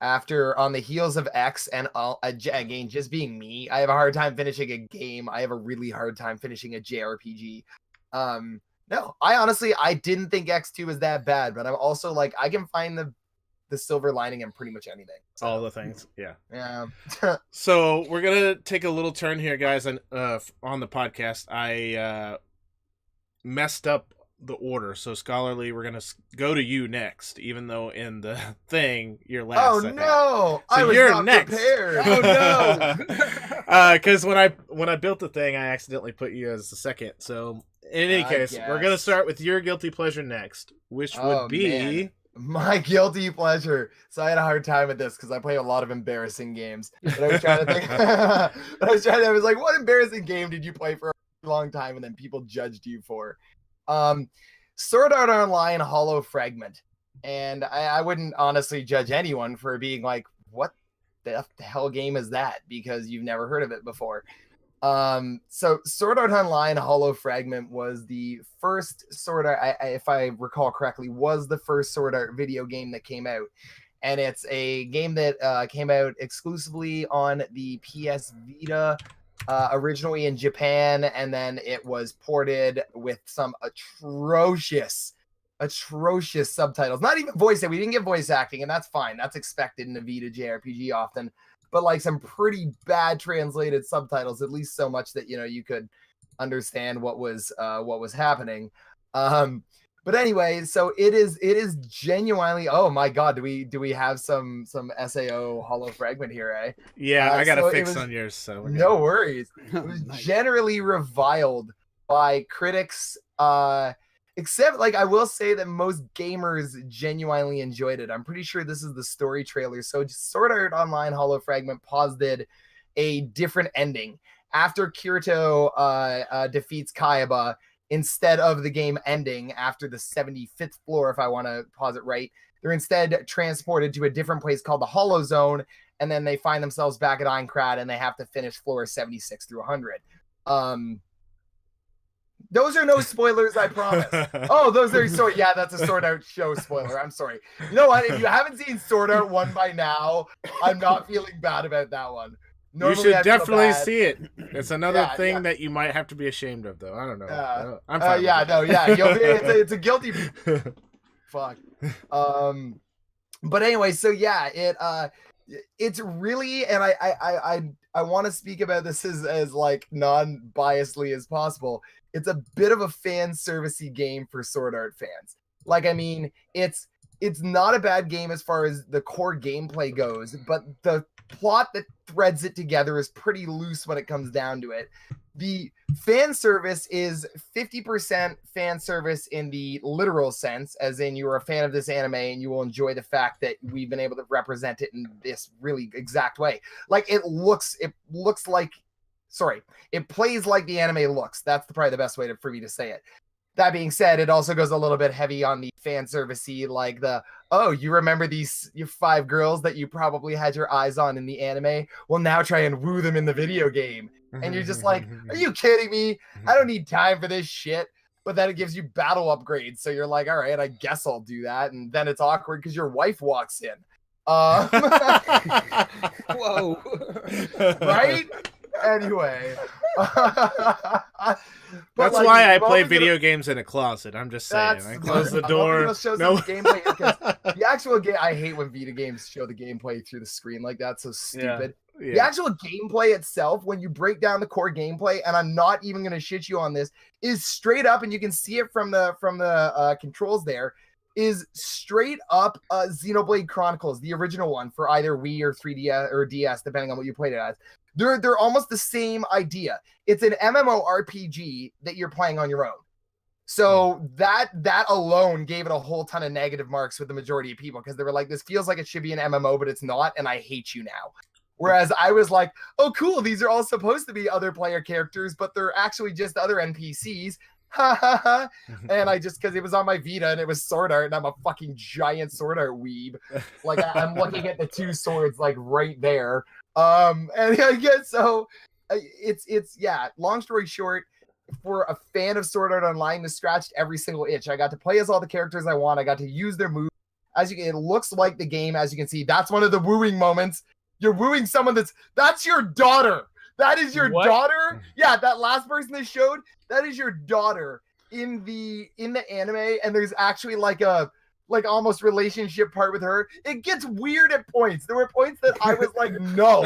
After on the heels of X and again just being me, I have a hard time finishing a game. I have a really hard time finishing a JRPG. No, I didn't think X2 was that bad, but I'm also like I can find the silver lining in pretty much anything. So, All the things, yeah. Yeah. So we're gonna take a little turn here, guys, on the podcast. I messed up the order, so Scholarly, we're gonna go to you next, even though in the thing you're last. Oh I think. no! So I was you're not next. prepared. Oh no! Because when I built the thing, I accidentally put you as the second. So in any case, we're gonna guess. start with your guilty pleasure next, which Oh, would be. man. My guilty pleasure. So I had a hard time with this because I play a lot of embarrassing games. But I was trying to think. I was like, what embarrassing game did you play for a long time and then people judged you for? Sword Art Online Hollow Fragment. And I wouldn't honestly judge anyone for being like, what the hell game is that? Because you've never heard of it before. So Sword Art Online Hollow Fragment was the first Sword Art, if I recall correctly, was the first Sword Art video game that came out. And it's a game that came out exclusively on the PS Vita, originally in Japan, and then it was ported with some atrocious subtitles. Not even voice acting. We didn't get voice acting, and that's fine. That's expected in a Vita JRPG often. But like some pretty bad translated subtitles, at least so much that you could understand what was happening. But anyway, so it is genuinely. Oh my God, do we have some SAO Hollow Fragment here, eh? Yeah, I got a so fix on yours. So we're no good. worries. It was Nice. generally reviled by critics. Except, like, I will say that most gamers genuinely enjoyed it. I'm pretty sure this is the story trailer. So, Sword Art Online Hollow Fragment posited a different ending. After Kirito defeats Kayaba, instead of the game ending after the 75th floor, if I want to pause it right, they're instead transported to a different place called the Hollow Zone, and then they find themselves back at Aincrad, and they have to finish floors 76 through 100. Those are no spoilers, I promise. Oh, those are yeah, that's a Sword Art show spoiler. I'm sorry. You know what? If you haven't seen Sword Art 1 by now, I'm not feeling bad about that one. Normally, you should I feel definitely bad. see it. It's another Yeah, thing yeah. that you might have to be ashamed of, though. I don't know. Yeah. I'm fine. Yeah, with no, yeah. It's a guilty it. fuck. But anyway, so yeah, it's really, and I want to speak about this as like non-biasedly as possible. It's a bit of a fan servicey game for Sword Art fans. Like, I mean, it's not a bad game as far as the core gameplay goes, but the plot that threads it together is pretty loose when it comes down to it. The fan service is 50% fan service in the literal sense, as in you are a fan of this anime and you will enjoy the fact that we've been able to represent it in this really exact way. Like it plays like the anime looks. That's probably the best way for me to say it. That being said, it also goes a little bit heavy on the fan servicey, like you remember these 5 girls that you probably had your eyes on in the anime? Well, now try and woo them in the video game. And you're just like, are you kidding me? I don't need time for this shit. But then it gives you battle upgrades. So you're like, all right, I guess I'll do that. And then it's awkward because your wife walks in. Whoa. Right? Anyway. That's why I play video games in a closet. I'm just saying. I close the door. No gameplay because the actual game. I hate when Vita games show the gameplay through the screen like that. So stupid. Yeah. The actual gameplay itself, when you break down the core gameplay, and I'm not even gonna shit you on this, is straight up, and you can see it from the controls there. Is straight up Xenoblade Chronicles, the original one for either Wii or 3DS or DS, depending on what you played it as. They're almost the same idea. It's an MMORPG that you're playing on your own. So that alone gave it a whole ton of negative marks with the majority of people because they were like, this feels like it should be an MMO, but it's not, and I hate you now. Whereas I was like, oh, cool, these are all supposed to be other player characters, but they're actually just other NPCs. And I just, because it was on my Vita and it was Sword Art and I'm a fucking giant Sword Art weeb. Like I'm looking at the 2 swords like right there. And I guess so it's long story short, for a fan of Sword Art Online, this scratched every single itch. I got to play as all the characters I want. I got to use their moves. It looks like the game, as you can see. That's one of the wooing moments. You're wooing someone that's your daughter. That is your daughter. Yeah, that last person they showed, that is your daughter in the anime, and there's actually like almost relationship part with her. It gets weird at points. There were points that I was like, no,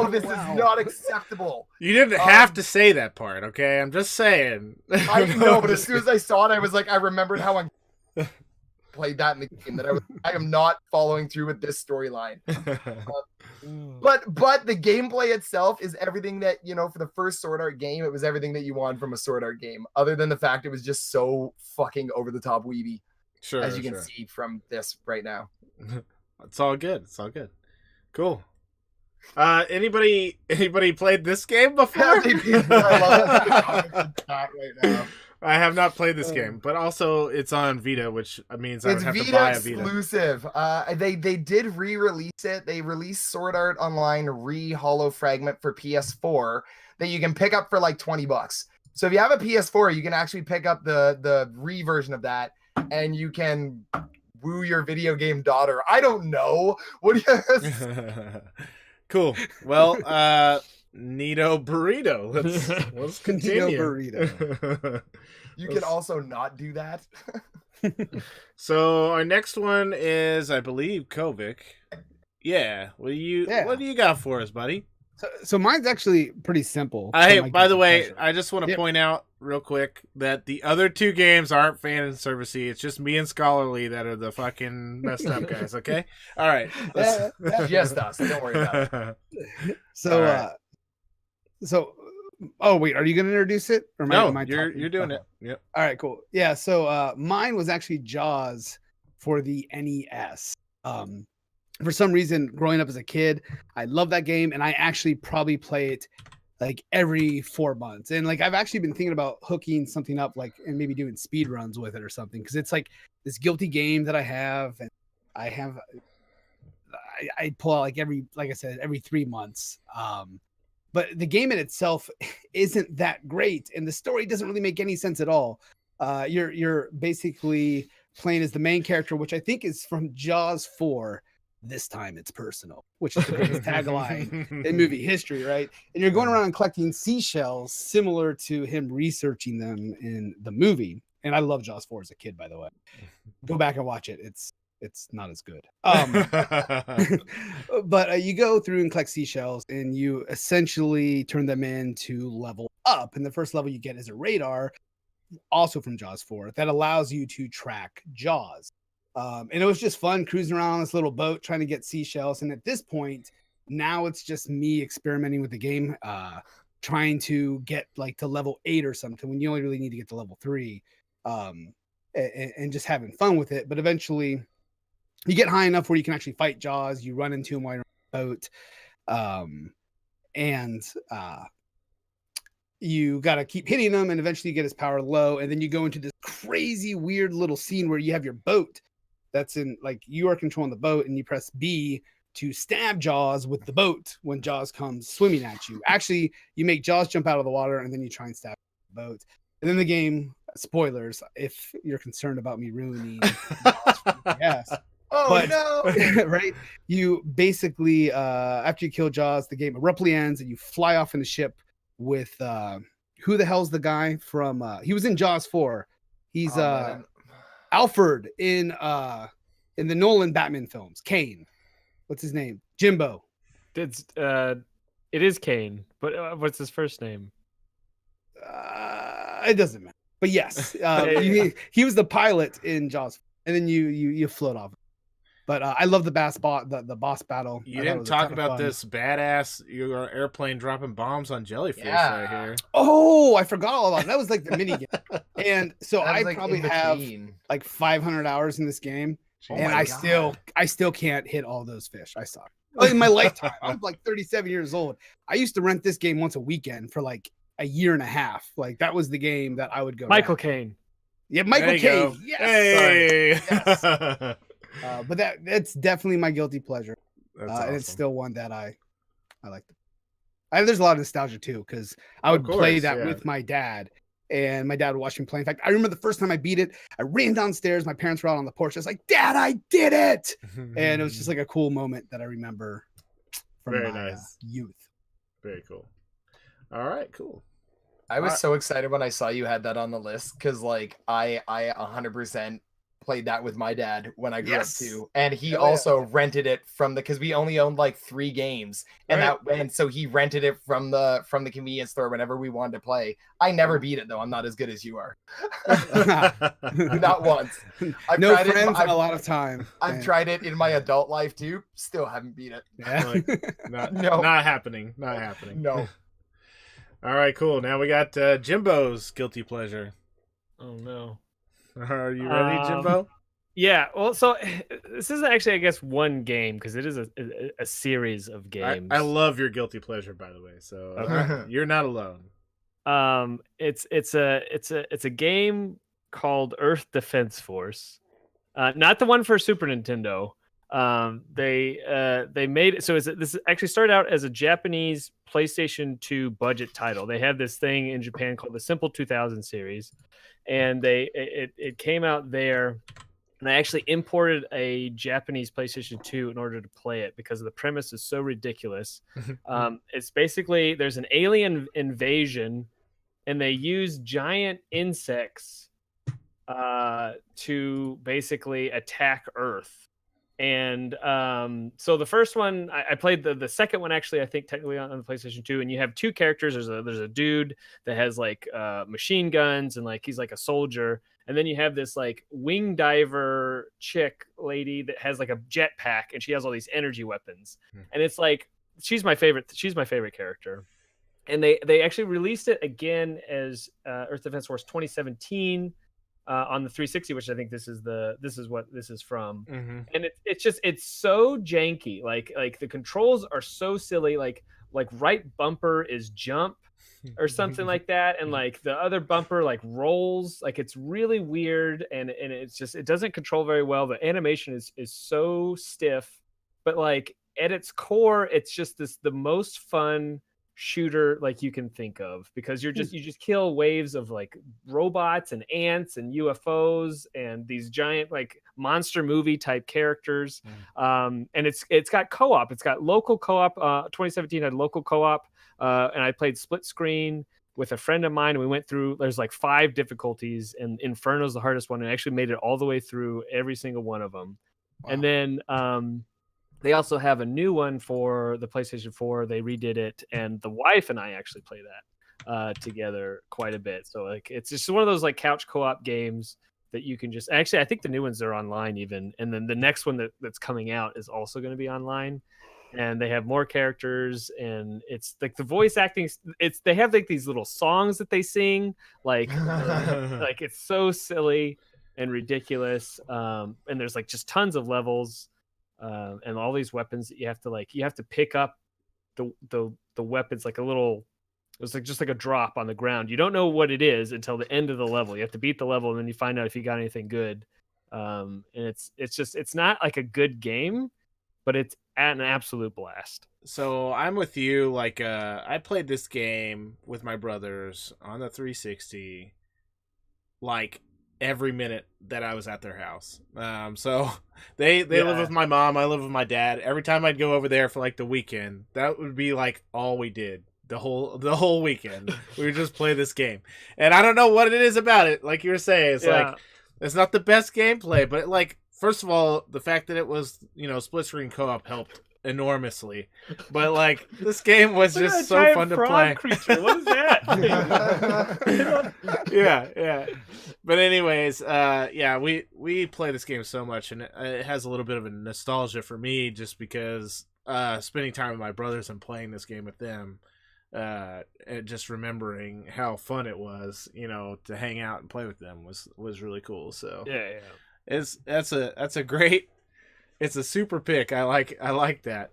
this is not acceptable. You didn't have to say that part, okay? I'm just saying. I know, but as soon as I saw it, I was like, I remembered how I played that in the game, that I am not following through with this storyline. But the gameplay itself is everything that, for the first Sword Art game, it was everything that you want from a Sword Art game, other than the fact it was just so fucking over the top weeby. Sure, as you can see from this right now. It's all good. It's all good. Cool. Anybody played this game before? I love that right now. I have not played this game, but also it's on Vita, which means I would have to buy a Vita. Exclusive. They did re-release it. They released Sword Art Online Holo Fragment for PS4 that you can pick up for like $20. So if you have a PS4, you can actually pick up the re-version of that, and you can woo your video game daughter. I don't know. What do you? Cool. Well, Nito Burrito. Let's continue. Nito Burrito. You can also not do that. So our next one is, I believe, Kovac. Yeah. What do you got for us, buddy? So mine's actually pretty simple. By the way, I just want to point out real quick that the other 2 games aren't fan servicey. It's just me and Scholarly that are the fucking messed up guys. Okay. All right. Just us. Don't worry about it. Oh wait, are you going to introduce it? Or no, you're doing it. Yep. All right, cool. Yeah. So mine was actually Jaws for the NES. For some reason, growing up as a kid, I love that game, and I actually probably play it like every 4 months. And like I've actually been thinking about hooking something up, like, and maybe doing speed runs with it or something, because it's like this guilty game that I have, and I pull out like I said, every 3 months. But the game in itself isn't that great, and the story doesn't really make any sense at all. You're basically playing as the main character, which I think is from Jaws 4. This time it's personal, which is the biggest tagline in movie history, right? And you're going around collecting seashells similar to him researching them in the movie. And I love Jaws 4 as a kid, by the way. Go back and watch it. It's not as good. But you go through and collect seashells, and you essentially turn them in to level up. And the first level you get is a radar, also from Jaws 4, that allows you to track Jaws. And it was just fun cruising around on this little boat trying to get seashells. And at this point, now it's just me experimenting with the game. trying to get like to level 8 or something when you only really need to get to level 3, and just having fun with it. But eventually you get high enough where you can actually fight Jaws. You run into him while you're on a boat, and you got to keep hitting him, and eventually you get his power low, and then you go into this crazy weird little scene where you have your boat that's in, like, you are controlling the boat, and you press B to stab Jaws with the boat when Jaws comes swimming at you. Actually, you make Jaws jump out of the water, and then you try and stab the boat. And then the game, spoilers, if you're concerned about me ruining Jaws, yes. Oh, But- no. Right? You basically, after you kill Jaws, the game abruptly ends, and you fly off in the ship with who the hell's the guy from he was in Jaws 4. He's Oh, man. Alfred in the Nolan Batman films. Kane. What's his name? Jimbo. It's it is Kane, but what's his first name? It doesn't matter. But yes, he was the pilot in Jaws, and then you float off. But I love the the boss battle. You I thought it didn't was a talk ton of about fun. this badass your airplane dropping bombs on jellyfish Yeah. right here. Oh, I forgot all about it. That was like the mini game. And so That was, I like, probably in have between. like 500 hours in this game, Oh and my I still can't hit all those fish. I suck. In my lifetime, I'm like 37 years old. I used to rent this game once a weekend for like a year and a half. Like that was the game that I would go. Michael back. Caine. Yeah, Michael There you go. Caine. Yes. Hey! Yes. But that's definitely my guilty pleasure. That's And it's awesome. still one that I like. There's a lot of nostalgia too, because I would play course, that yeah. with my dad, and my dad would watch me play. In fact, I remember the first time I beat it, I ran downstairs. My parents were out on the porch. I was like, "Dad, I did it!" And it was just like a cool moment that I remember from Very my nice. youth. Very cool. All right, cool. I was so excited when I saw you had that on the list because, like, I 100% played that with my dad when I grew Yes. up too, and he Hell yeah. also rented it from because we only owned like 3 games, and so he rented it from the convenience store whenever we wanted to play. I never beat it though. I'm not as good as you are. Not once. I've No tried it. friends and a lot of time. I've And- tried it in my adult life too. Still haven't beat it. Yeah. not, No. not happening. Not happening. No. All right, cool. Now we got Jimbo's guilty pleasure. Oh no. Are you ready, Jimbo? Yeah, well, so this isn't actually, I guess, one game because it is a series of games. I love your guilty pleasure, by the way. So Okay. you're not alone. It's a game called Earth Defense Force, not the one for Super Nintendo. They made it so this actually started out as a Japanese PlayStation 2 budget title. They have this thing in Japan called the Simple 2000 series, and it came out there. And I actually imported a Japanese PlayStation 2 in order to play it because the premise is so ridiculous. It's basically there's an alien invasion, and they use giant insects to basically attack Earth. And so the first one I played the second one actually I think technically on the PlayStation 2, and you have 2 characters. There's a dude that has like machine guns and like he's like a soldier, and then you have this like wing diver chick lady that has like a jetpack and she has all these energy weapons. And it's like she's my favorite character. And they actually released it again as Earth Defense Force 2017. On the 360, which I think this is what this is from. Mm-hmm. And it's so janky. Like the controls are so silly. Like right bumper is jump or something like that, and like the other bumper like rolls. Like it's really weird, and it's just it doesn't control very well. The animation is so stiff, but like at its core, it's just the most fun shooter like you can think of, because you just kill waves of like robots and ants and UFOs and these giant like monster movie type characters. And it's got co-op. It's got local co-op. 2017 had local co-op, and I played split screen with a friend of mine, and we went through, there's like 5 difficulties, and Inferno's the hardest one, and I actually made it all the way through every single one of them. Wow. And then they also have a new one for the PlayStation 4. They redid it, and the wife and I actually play that together quite a bit. So like it's just one of those like couch co-op games that you can just actually, I think the new ones are online even, and then the next one that's coming out is also going to be online. and they have more characters, and it's like the voice acting. They have like these little songs that they sing, like like it's so silly and ridiculous. And there's like just tons of levels, and all these weapons that you have to pick up the weapons like a little. It's like just like a drop on the ground. You don't know what it is until the end of the level. You have to beat the level, and then you find out if you got anything good. And it's not like a good game, but it's an absolute blast. So I'm with you. Like, I played this game with my brothers on the 360, like every minute that I was at their house. So they live with my mom. I live with my dad. Every time I'd go over there for like the weekend, that would be like all we did. The whole weekend we would just play this game, and I don't know what it is about it. Like you were saying, it's like it's not the best gameplay, but like first of all, the fact that it was split screen co-op helped enormously. But like this game was just so fun to play. Creature. What is that? yeah. But anyways, we play this game so much, and it has a little bit of a nostalgia for me, just because spending time with my brothers and playing this game with them. And just remembering how fun it was, to hang out and play with them was really cool. So that's a great, it's a super pick. I like that.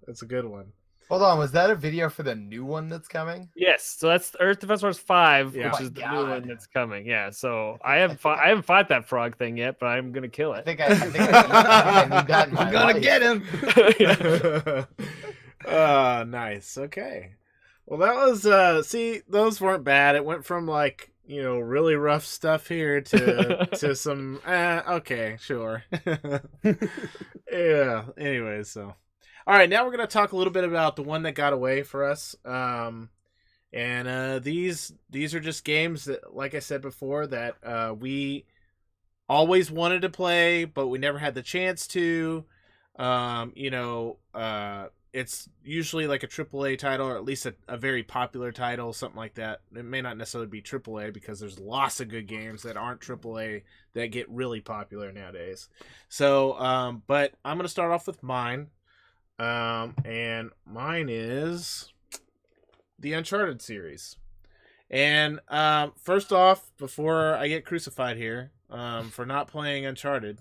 It's a good one. Hold on, was that a video for the new one that's coming? Yes, so that's Earth Defense Force 5, Yeah. which is the new one that's coming. Yeah, so I haven't fought that frog thing yet, but I'm gonna kill it. I think I need that in my I'm gonna life. get him. Nice. Okay. Well, that was those weren't bad. It went from like, really rough stuff here to some okay, sure. Yeah. Anyways, so all right, now we're going to talk a little bit about the one that got away for us. And these are just games that, like I said before, that we always wanted to play, but we never had the chance to. It's usually like a AAA title, or at least a very popular title, something like that. It may not necessarily be AAA, because there's lots of good games that aren't AAA that get really popular nowadays. So, but I'm going to start off with mine. And mine is the Uncharted series. And first off, before I get crucified here for not playing Uncharted,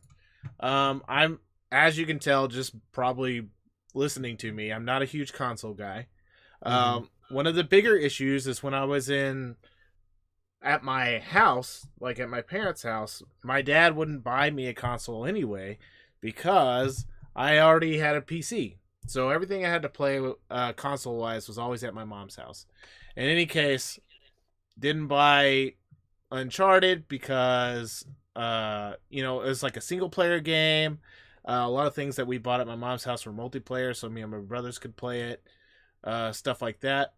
I'm, as you can tell, just probably listening to me, I'm not a huge console guy. One of the bigger issues is when I was at my house, like at my parents' house, my dad wouldn't buy me a console anyway, because I already had a PC. So everything I had to play console wise was always at my mom's house. In any case, didn't buy Uncharted because it was like a single player game. A lot of things that we bought at my mom's house were multiplayer, so me and my brothers could play it, stuff like that.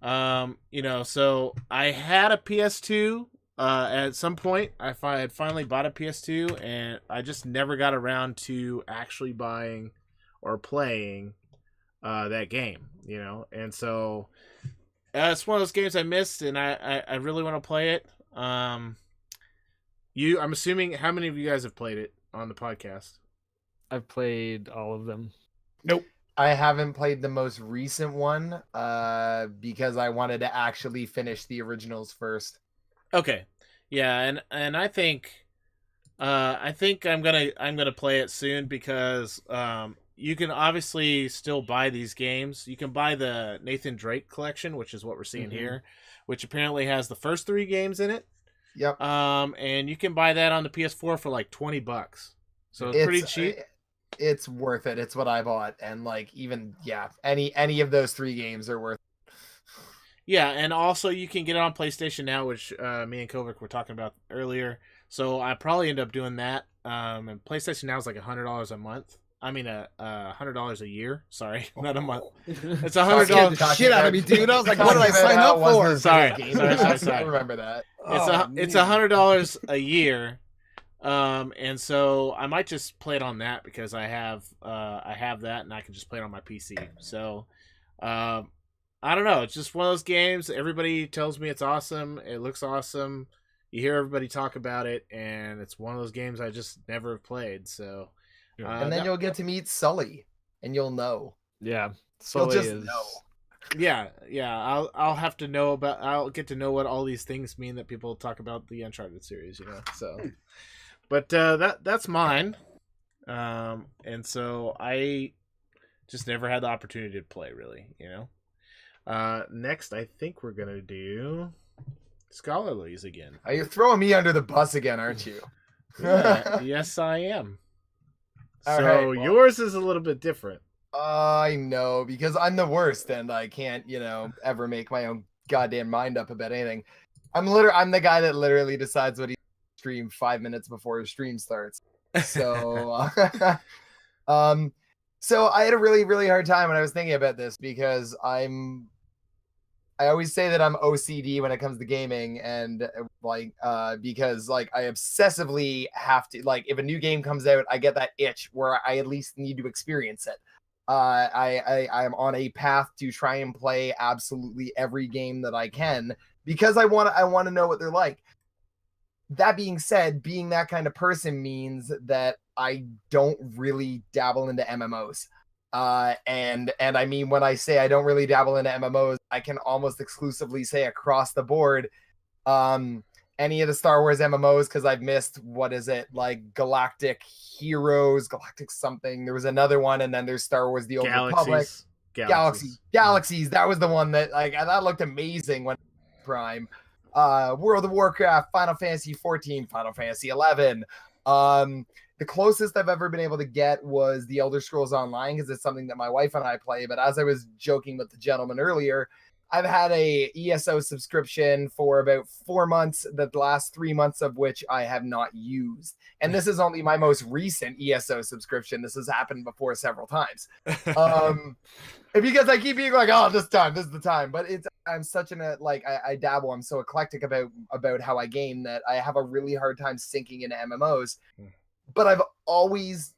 So I had a PS2 at some point. I had finally bought a PS2, and I just never got around to actually buying or playing that game, And so it's one of those games I missed, and I really want to play it. I'm assuming, how many of you guys have played it on the podcast? I've played all of them. Nope. I haven't played the most recent one because I wanted to actually finish the originals first. Okay. Yeah, and I think I'm gonna play it soon, because you can obviously still buy these games. You can buy the Nathan Drake collection, which is what we're seeing here, which apparently has the first 3 games in it. Yep. And you can buy that on the PS4 for like $20. So it's pretty cheap. It's worth it. It's what I bought, and like any of those 3 games are worth it. Yeah, and also you can get it on PlayStation Now, which me and Kovac were talking about earlier. So I probably end up doing that. And PlayStation Now is like $100 a month. I mean, $100 a year. Sorry, not a month. It's $100. Shit out of me, dude. I was like, what did I sign up for? Sorry. I remember that. It's $100 a year. And so I might just play it on that, because I have that, and I can just play it on my PC. So, I don't know. It's just one of those games. Everybody tells me it's awesome. It looks awesome. You hear everybody talk about it, and it's one of those games I just never have played. So, and then you'll get to meet Sully and you'll know. Yeah, You'll slowly just is. know. Yeah. I'll have to know about. I'll get to know what all these things mean that people talk about the Uncharted series. So, but that's mine. And so I just never had the opportunity to play, really. Next, I think we're gonna do Scholarly's again. You're throwing me under the bus again, aren't you? Yeah, yes, I am. All So right, well- yours is a little bit different. I know, because I'm the worst and I can't, ever make my own goddamn mind up about anything. I'm the guy that literally decides what he stream 5 minutes before his stream starts. So so I had a really, really hard time when I was thinking about this because I always say that I'm OCD when it comes to gaming, and because I obsessively have to, if a new game comes out, I get that itch where I at least need to experience it. I am on a path to try and play absolutely every game that I can because I want to know what they're like. That being said, being that kind of person means that I don't really dabble into MMOs. And I mean, when I say I don't really dabble into MMOs, I can almost exclusively say across the board, any of the Star Wars MMOs, because I've missed, Galactic Heroes, Galactic something. There was another one, and then there's Star Wars: The Old Republic. Galaxies. That was the one that that looked amazing when Prime. World of Warcraft, Final Fantasy 14, Final Fantasy 11. The closest I've ever been able to get was the Elder Scrolls Online, because it's something that my wife and I play. But as I was joking with the gentleman earlier, I've had a ESO subscription for about 4 months, the last 3 months of which I have not used. And this is only my most recent ESO subscription. This has happened before several times. Because I keep being like, oh, this is the time. But I'm such I dabble. I'm so eclectic about how I game that I have a really hard time sinking into MMOs. But I've always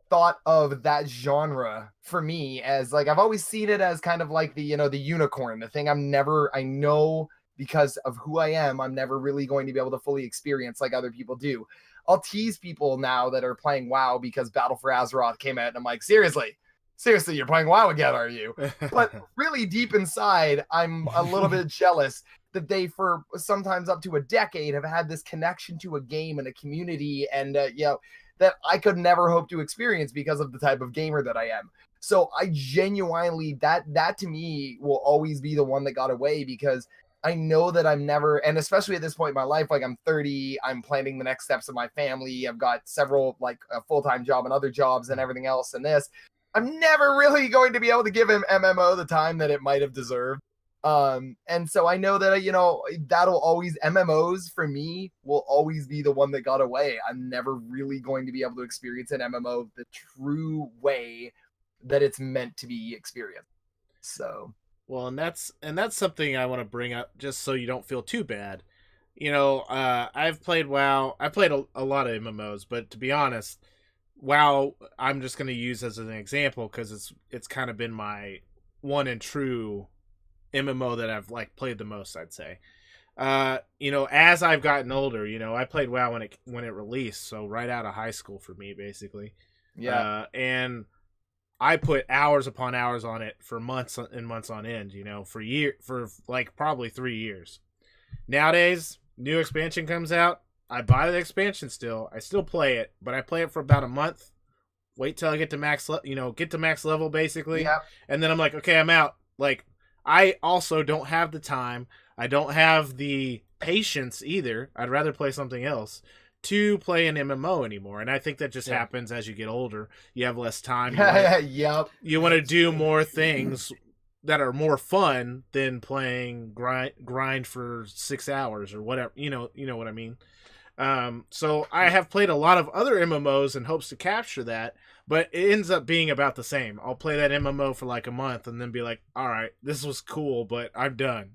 thought of that genre for me as I've always seen it as kind of the unicorn, the thing I know because of who I am, I'm never really going to be able to fully experience like other people do. I'll tease people now that are playing WoW because Battle for Azeroth came out and I'm like, seriously, you're playing WoW again, are you? But really deep inside, I'm a little bit jealous that they, for sometimes up to a decade, have had this connection to a game and a community, and that I could never hope to experience because of the type of gamer that I am. So I genuinely, that to me will always be the one that got away, because I know that I'm never, and especially at this point in my life, I'm 30, I'm planning the next steps of my family. I've got several, a full-time job and other jobs and everything else. And I'm never really going to be able to give him MMO the time that it might have deserved. And so I know that, that'll always, MMOs for me will always be the one that got away. I'm never really going to be able to experience an MMO the true way that it's meant to be experienced. So, well, and that's something I want to bring up just so you don't feel too bad. I've played WoW. I played a lot of MMOs, but to be honest, WoW I'm just going to use as an example because it's kind of been my one and true MMO that I've played the most, I'd say. As I've gotten older, I played WoW when it released, so right out of high school for me, basically. yeah. And I put hours upon hours on it for months and months on end, for probably 3 years. Nowadays, new expansion comes out, I buy the expansion still, I still play it, but I play it for about a month, wait till I get to max level, basically. Yeah. And then I'm like, okay, I'm out. I also don't have the time. I don't have the patience either. I'd rather play something else to play an MMO anymore. And I think that just happens as you get older. You have less time. You want to do more things that are more fun than playing grind for 6 hours or whatever. You know what I mean? So I have played a lot of other MMOs in hopes to capture that, but it ends up being about the same. I'll play that MMO for a month and then be like, all right, this was cool, but I'm done,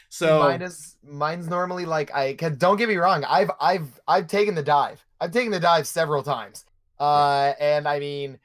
So mine's normally don't get me wrong, I've taken the dive. I've taken the dive several times. And I mean,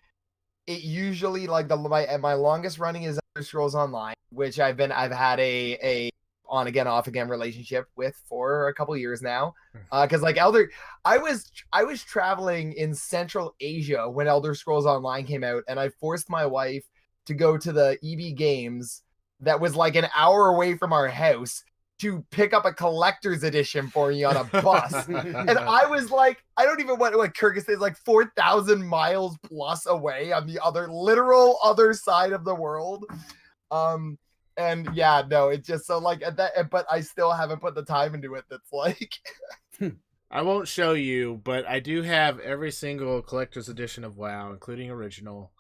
it usually my longest running is Elder Scrolls Online, which I've had a on again, off again relationship with for a couple years now. Because like I was traveling in Central Asia when Elder Scrolls Online came out, and I forced my wife to go to the EB Games that was like an hour away from our house to pick up a collector's edition for me on a bus. And I was like, I don't even want what Kyrgyzstan is like 4,000 miles plus away on the literal other side of the world. And yeah, no, it's just so like that, but I still haven't put the time into it. That's like, I won't show you, but I do have every single collector's edition of WoW, including original.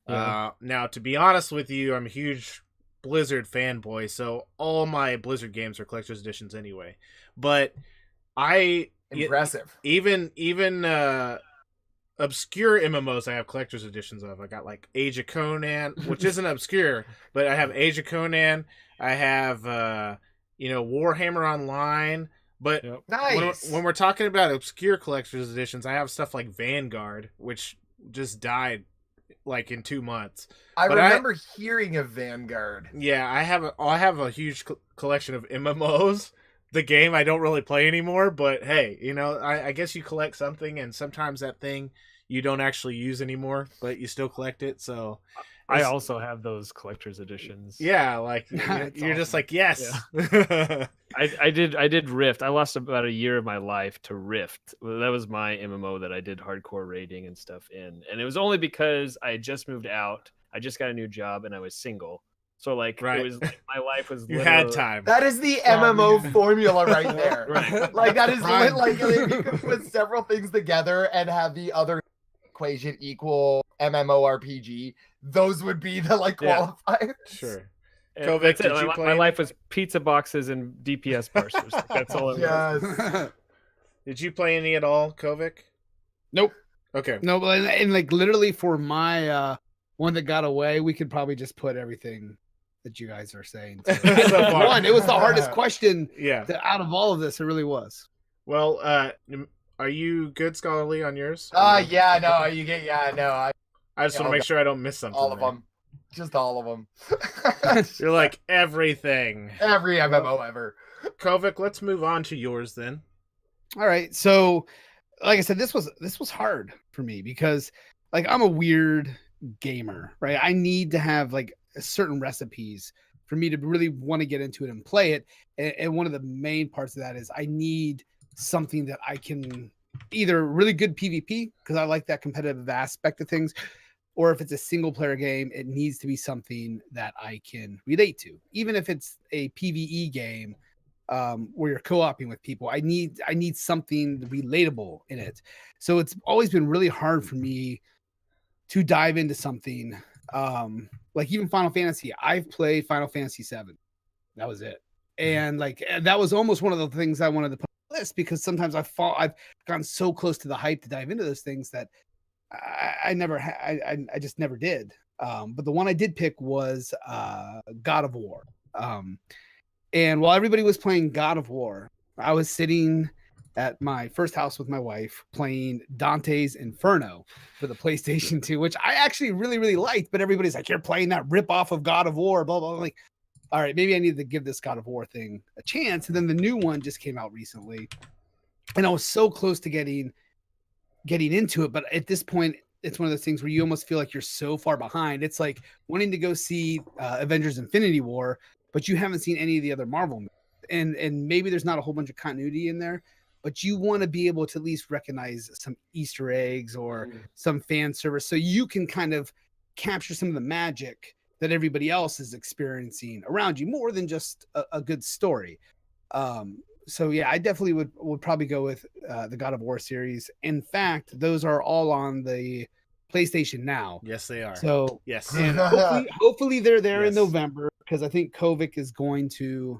Yeah. Now, to be honest with you, I'm a huge Blizzard fanboy, so all my Blizzard games are collector's editions anyway. But impressive. Even obscure MMOs I have collector's editions of. I got like Age of Conan, which isn't obscure, but I have Age of Conan. I have Warhammer Online. But nice. when we're talking about obscure collector's editions, I have stuff like Vanguard, which just died like in 2 months. I remember hearing of Vanguard. Yeah, I have a huge collection of MMOs. The game I don't really play anymore, but hey, I guess you collect something, and sometimes that thing you don't actually use anymore, but you still collect it. So I also have those collector's editions. Yeah, like you're awesome. just like, yes. Yeah. I did Rift. I lost about a year of my life to Rift. That was my MMO that I did hardcore raiding and stuff in, and it was only because I had just moved out. I just got a new job and I was single. So like Right. It was like, my life was You had time. That is the MMO formula right there. Right. Like that is Prime. like if you could put several things together and have the other equation equal MMORPG, those would be the like Yeah. qualifiers. Sure. And Kovac, that's it. did you play My any? life was pizza boxes and DPS parsers. Like, that's all it was. Yes. Did you play any at all, Kovac? Nope. Okay. No, but and like literally for my one that got away, we could probably just put everything that you guys are saying. So far. one, it was the hardest question Yeah. out of all of this. It really was. Well, are you good, Scholarly, on yours? Yeah, no, you get, yeah, no, I just want to all make the- sure I don't miss something. all of there. them. Just all of them. You're like everything. Every MMO ever. Kovac, let's move on to yours then. All right. So, like I said, this was hard for me because like I'm a weird gamer, right? I need to have like certain recipes for me to really want to get into it and play it. And one of the main parts of that is I need something that I can either really good PvP because I like that competitive aspect of things, or if it's a single player game, it needs to be something that I can relate to. Even if it's a PvE game where you're co-oping with people, I need something relatable in it. So it's always been really hard for me to dive into something like even Final Fantasy. I've played Final Fantasy 7. That was it. And like that was almost one of the things I wanted to put on the list because sometimes I've gotten so close to the hype to dive into those things that I just never did. But the one I did pick was God of War. And while everybody was playing God of War, I was sitting at my first house with my wife playing Dante's Inferno for the PlayStation 2, which I actually really, really liked. But everybody's like, you're playing that rip-off of God of War, blah, blah, blah. I'm like, all right, maybe I need to give this God of War thing a chance. And then the new one just came out recently. And I was so close to getting into it. But at this point, it's one of those things where you almost feel like you're so far behind. It's like wanting to go see Avengers Infinity War, but you haven't seen any of the other Marvel movies. And maybe there's not a whole bunch of continuity in there, but you want to be able to at least recognize some Easter eggs or some fan service so you can kind of capture some of the magic that everybody else is experiencing around you more than just a good story. So yeah, I definitely would probably go with the God of War series. In fact, those are all on the PlayStation Now. Yes, they are. So Yes. and hopefully they're there in Yes. November because I think Kovac is going to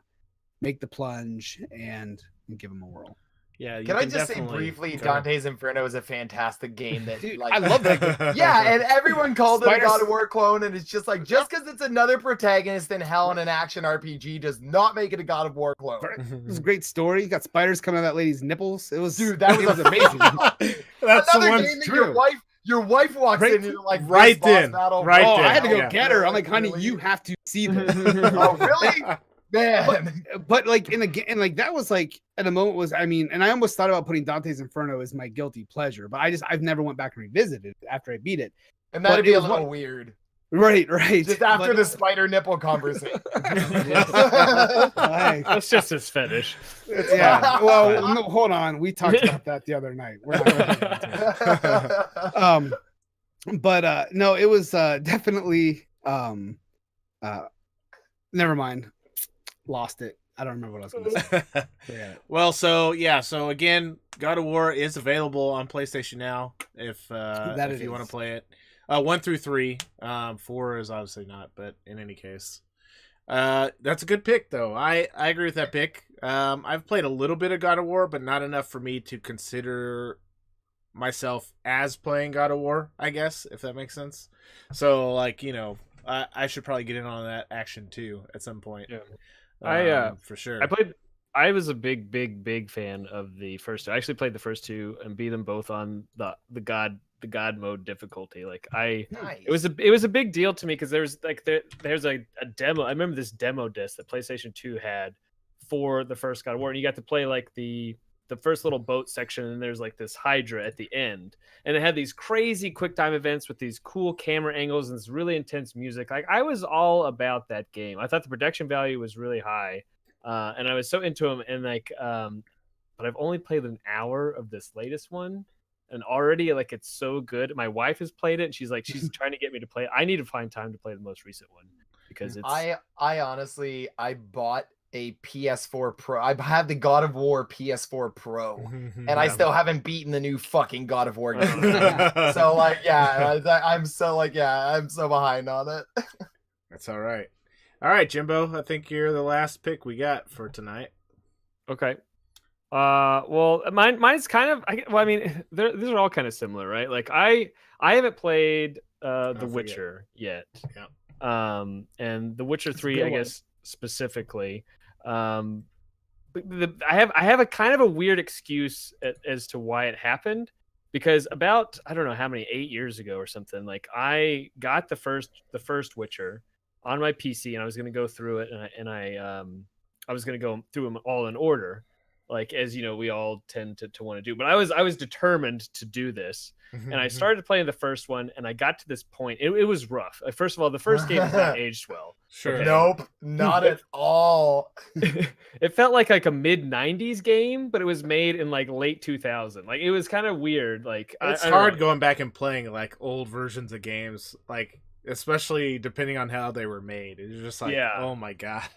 make the plunge and give him a whirl. Yeah. You Can I just say definitely- briefly, Go ahead. Dante's Inferno is a fantastic game that Dude, like I love that game. yeah, and everyone called it a Spider- God of War clone, and it's just like just because it's another protagonist in hell in an action RPG does not make it a God of War clone. It was a great story. You got spiders coming out of that lady's nipples. It was Dude, that it was was amazing. That's the Another one. game that true. your wife walks Right- in and you're like right this boss then, battle, right Oh, then, I had to go yeah. get her. I'm like, honey, Really? you have to see this. Oh, really? Man. But like in a game, and like that was like at a moment was, I mean, and I almost thought about putting Dante's Inferno as my guilty pleasure, but I've never went back and revisited it after I beat it. And that'd But be it a was little what- weird. Right. Just after the spider nipple conversation. That's just his fetish. Yeah. Well, no, hold on. We talked about that the other night. We're not gonna get into it. But no, it was definitely never mind. Lost it. I don't remember what I was gonna say. Forget it. Well, so again, God of War is available on PlayStation now if you want to play it. 1 through 3. 4 is obviously not, but in any case. That's a good pick though. I agree with that pick. I've played a little bit of God of War, but not enough for me to consider myself as playing God of War, I guess, if that makes sense. So like, I should probably get in on that action too at some point. Yeah. For sure. I was a big fan of the first two. I actually played the first two and beat them both on the God mode difficulty. Like Nice. it was a big deal to me because there's a demo. I remember this demo disc that PlayStation 2 had for the first God of War, and you got to play like the first little boat section, and there's like this Hydra at the end, and it had these crazy quick time events with these cool camera angles and this really intense music. Like I was all about that game. I thought the production value was really high, and I was so into them. And like, but I've only played an hour of this latest one, and already like it's so good. My wife has played it, and she's trying to get me to play it. I need to find time to play the most recent one because it's. I honestly bought a PS4 Pro. I have the God of War PS4 Pro, and I still haven't beaten the new fucking God of War game. So like, I'm so behind on it. That's all right. All right, Jimbo. I think you're the last pick we got for tonight. Okay. Well, mine's kind of. I mean, these are all kind of similar, right? Like I haven't played The Witcher yet. Yeah. And The Witcher 3, I guess specifically. I have a kind of a weird excuse as to why it happened, because about I don't know how many 8 years ago or something, like I got the first Witcher on my PC, and I was going to go through it, and I was going to go through them all in order, like as we all tend to want to do. But I was determined to do this, and I started playing the first one, and I got to this point. It was rough. First of all, the first game was not aged well. Sure. Okay. Nope, not at all. It felt like a mid 90s game, but it was made in like late 2000. Like it was kind of weird. Like it's hard going back and playing like old versions of games, like especially depending on how they were made. It's just like, oh my god.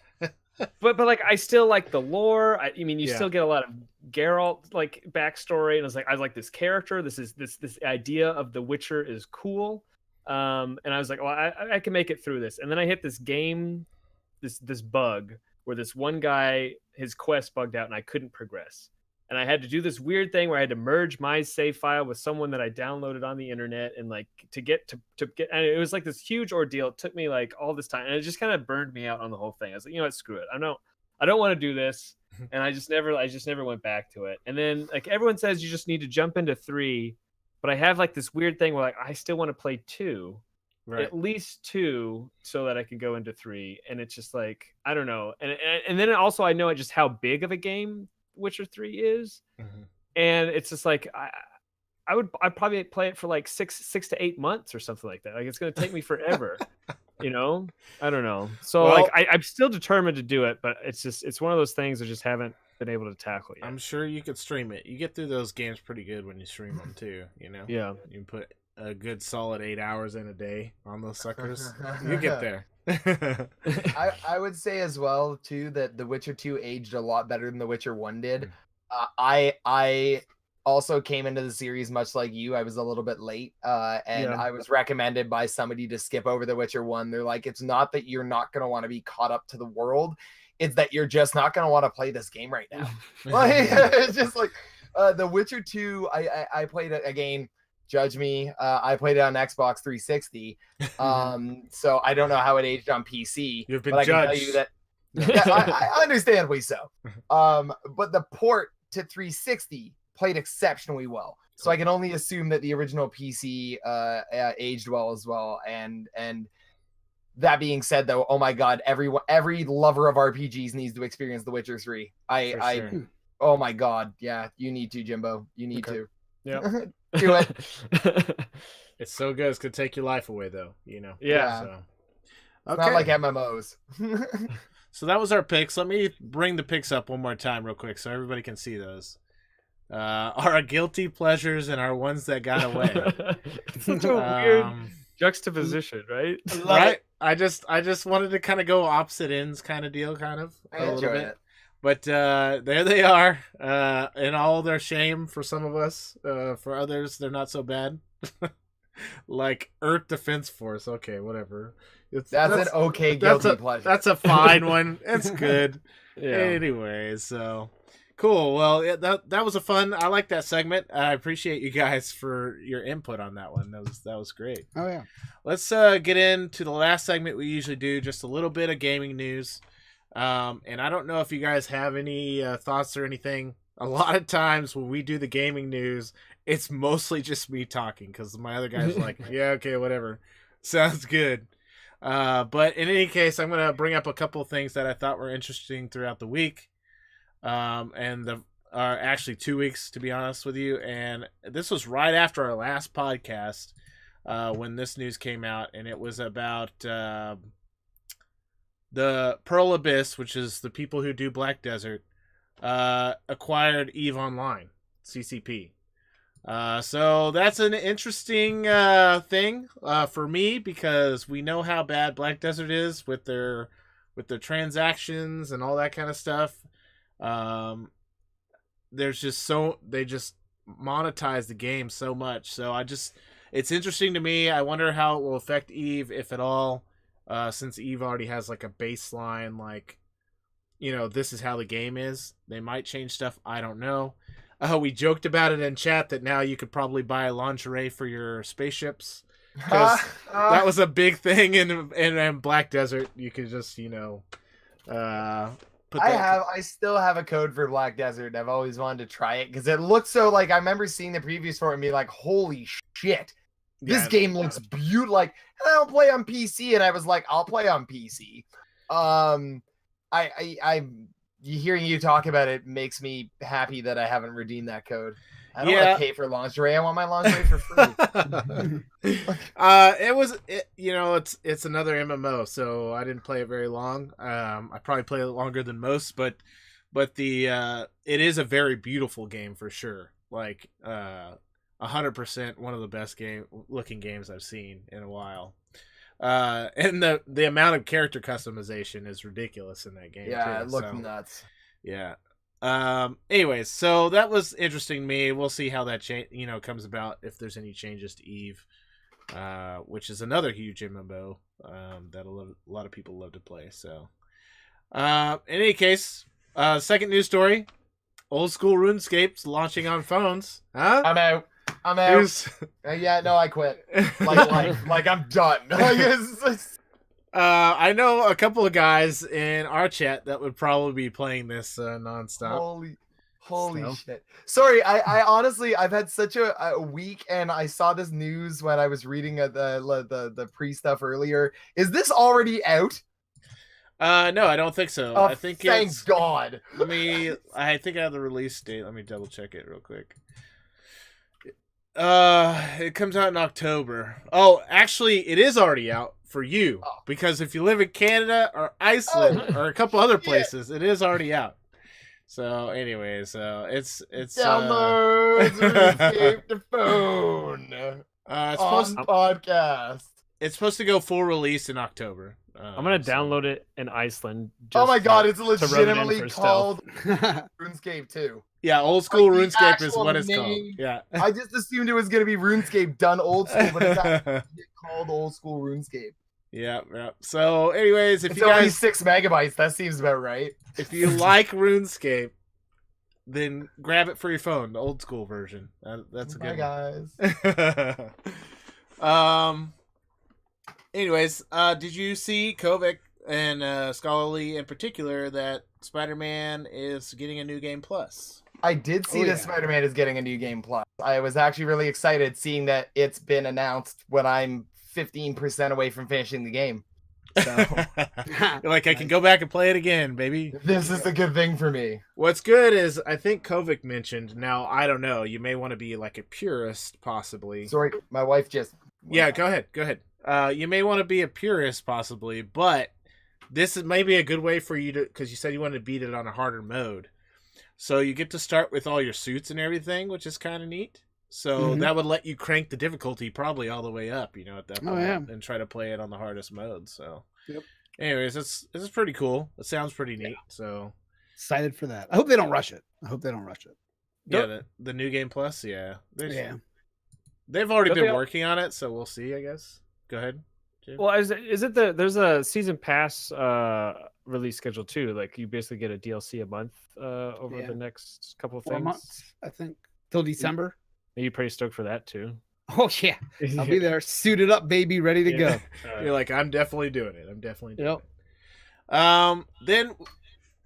But like I still like the lore. I mean, you still get a lot of Geralt like backstory, and I like this character. This idea of the Witcher is cool. And I was like, well, I can make it through this. And then I hit this game, this bug where this one guy, his quest bugged out, and I couldn't progress. And I had to do this weird thing where I had to merge my save file with someone that I downloaded on the internet, and like to get, and it was like this huge ordeal. It took me like all this time, and it just kind of burned me out on the whole thing. I was like, you know what, screw it. I don't want to do this. And I just never went back to it. And then like everyone says you just need to jump into 3, but I have like this weird thing where like I still want to play 2. Right. At least 2 so that I can go into 3. And it's just like, I don't know. And then also I know just how big of a game Witcher 3 is. Mm-hmm. And it's just like I'd probably play it for like 6 to 8 months or something like that. Like it's gonna take me forever. I don't know. So like I'm still determined to do it, but it's one of those things I just haven't been able to tackle yet. I'm sure you could stream it. You get through those games pretty good when you stream them too, Yeah. You can put a good solid 8 hours in a day on those suckers. You get there. I would say as well too that The Witcher 2 aged a lot better than The Witcher 1 did. I also came into the series much like you. I was a little bit late, and I was recommended by somebody to skip over The Witcher 1. They're like, it's not that you're not going to want to be caught up to the world, it's that you're just not going to want to play this game right now. Like, it's just like The Witcher 2. I played it again. Judge me. I played it on Xbox 360. So I don't know how it aged on PC. You've been but judged. I can tell you that I understandably so. But the port to 360 played exceptionally well. So I can only assume that the original PC aged well as well. And That being said, though, oh my god, every lover of RPGs needs to experience The Witcher 3. Sure. Oh my god, yeah, you need to, Jimbo. You need to. Yeah. Do it. It's so good. It's gonna take your life away, though. You know. Yeah. So. It's not like MMOs. So that was our picks. Let me bring the picks up one more time real quick so everybody can see those. Our guilty pleasures and our ones that got away. It's such a weird juxtaposition, right? Right? I just wanted to kind of go opposite ends kind of deal, I a little enjoy bit. it. But there they are, in all their shame for some of us. For others, they're not so bad. Like Earth Defense Force. Okay, whatever. That's an okay guilty pleasure. That's a fine one. It's good. Yeah. Anyways, so cool. Well, that was a fun. I like that segment. I appreciate you guys for your input on that one. That was great. Oh yeah. Let's get into the last segment we usually do. Just a little bit of gaming news. And I don't know if you guys have any thoughts or anything. A lot of times when we do the gaming news, it's mostly just me talking because my other guys are like, yeah, okay, whatever. Sounds good. But in any case, I'm going to bring up a couple of things that I thought were interesting throughout the week. And actually 2 weeks, to be honest with you. And this was right after our last podcast when this news came out. And it was about the Pearl Abyss, which is the people who do Black Desert, acquired EVE Online, CCP. So that's an interesting thing for me because we know how bad Black Desert is with their transactions and all that kind of stuff. There's just they just monetize the game so much. So it's interesting to me. I wonder how it will affect EVE, if at all, since EVE already has like a baseline, like, you know, this is how the game is. They might change stuff. I don't know. We joked about it in chat that now you could probably buy lingerie for your spaceships. Because that was a big thing in Black Desert. You could just, you know, put that. I still have a code for Black Desert. I've always wanted to try it because it looks so like I remember seeing the previews for it and be like, holy shit. This game looks beautiful. Like, I don't play on PC, and I was like, I'll play on PC. Hearing you talk about it makes me happy that I haven't redeemed that code. I don't want to pay for lingerie. I want my lingerie for free. It's another MMO, so I didn't play it very long. I probably played it longer than most, but it is a very beautiful game for sure. Like 100% one of the best looking games I've seen in a while. And the amount of character customization is ridiculous in that game. Yeah, too, it looked nuts. Yeah. Anyways, so that was interesting to me. We'll see how that comes about, if there's any changes to EVE, which is another huge MMO that a lot of people love to play. So, in any case, second news story: old school RuneScape's launching on phones. Huh? I'm out. Yeah, no, I quit. Like I'm done. I know a couple of guys in our chat that would probably be playing this nonstop. Holy shit. Sorry, I honestly, I've had such a week, and I saw this news when I was reading the pre-stuff earlier. Is this already out? No, I don't think so. I think thank God. I think I have the release date. Let me double check it real quick. It comes out in October. Oh, actually, it is already out for you because if you live in Canada or Iceland or a couple other places, it is already out. So, anyways, it's download RuneScape to phone. It's podcast. It's supposed to go full release in October. I'm gonna download it in Iceland. Oh my god, it's legitimately called RuneScape 2. Yeah, old school RuneScape is what it's called. Yeah. I just assumed it was gonna be RuneScape done old school, but it's actually called old school RuneScape. Yeah. So, anyways, if it's you guys only 6 megabytes, that seems about right. If you like RuneScape, then grab it for your phone, the old school version. That's a good one. Guys. Anyways, did you see Kovac and Scholarly in particular that SpiderMan is getting a new game plus? I did see that SpiderMan is getting a new game plus. I was actually really excited seeing that it's been announced when I'm 15% away from finishing the game. So You're like, I can go back and play it again, baby. this is a good thing for me. What's good is I think Kovac mentioned. Now I don't know. You may want to be like a purist, possibly. Sorry, my wife just. Yeah, go ahead. Go ahead. You may want to be a purist, possibly, but this is maybe a good way for you to, because you said you wanted to beat it on a harder mode. So you get to start with all your suits and everything, which is kind of neat. So that would let you crank the difficulty probably all the way up, at that point, and try to play it on the hardest mode. So, anyways, this is pretty cool. It sounds pretty neat. So excited for that. I hope they don't rush it. Yeah, the new game plus, yeah. They've already Don't been working on it, so we'll see, I guess. Go ahead, Jim. Well, is it there's a season pass release schedule too? Like you basically get a DLC a month over the next couple of 4 things. months, I think, till December. Are you pretty stoked for that too? Oh yeah, I'll be there, suited up, baby, ready to go. You're like, I'm definitely doing it. I'm definitely doing it. Then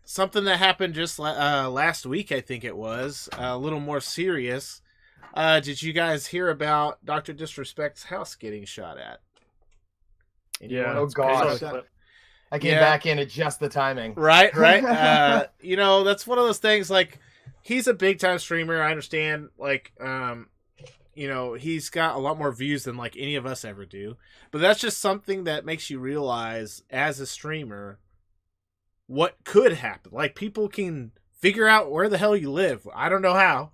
something that happened just last week, I think it was, a little more serious. Did you guys hear about Dr. Disrespect's house getting shot at? Yeah. Oh gosh. I came back in at just the timing. Right. That's one of those things, like, he's a big time streamer. I understand, like, he's got a lot more views than like any of us ever do. But that's just something that makes you realize as a streamer what could happen. Like, people can figure out where the hell you live. I don't know how.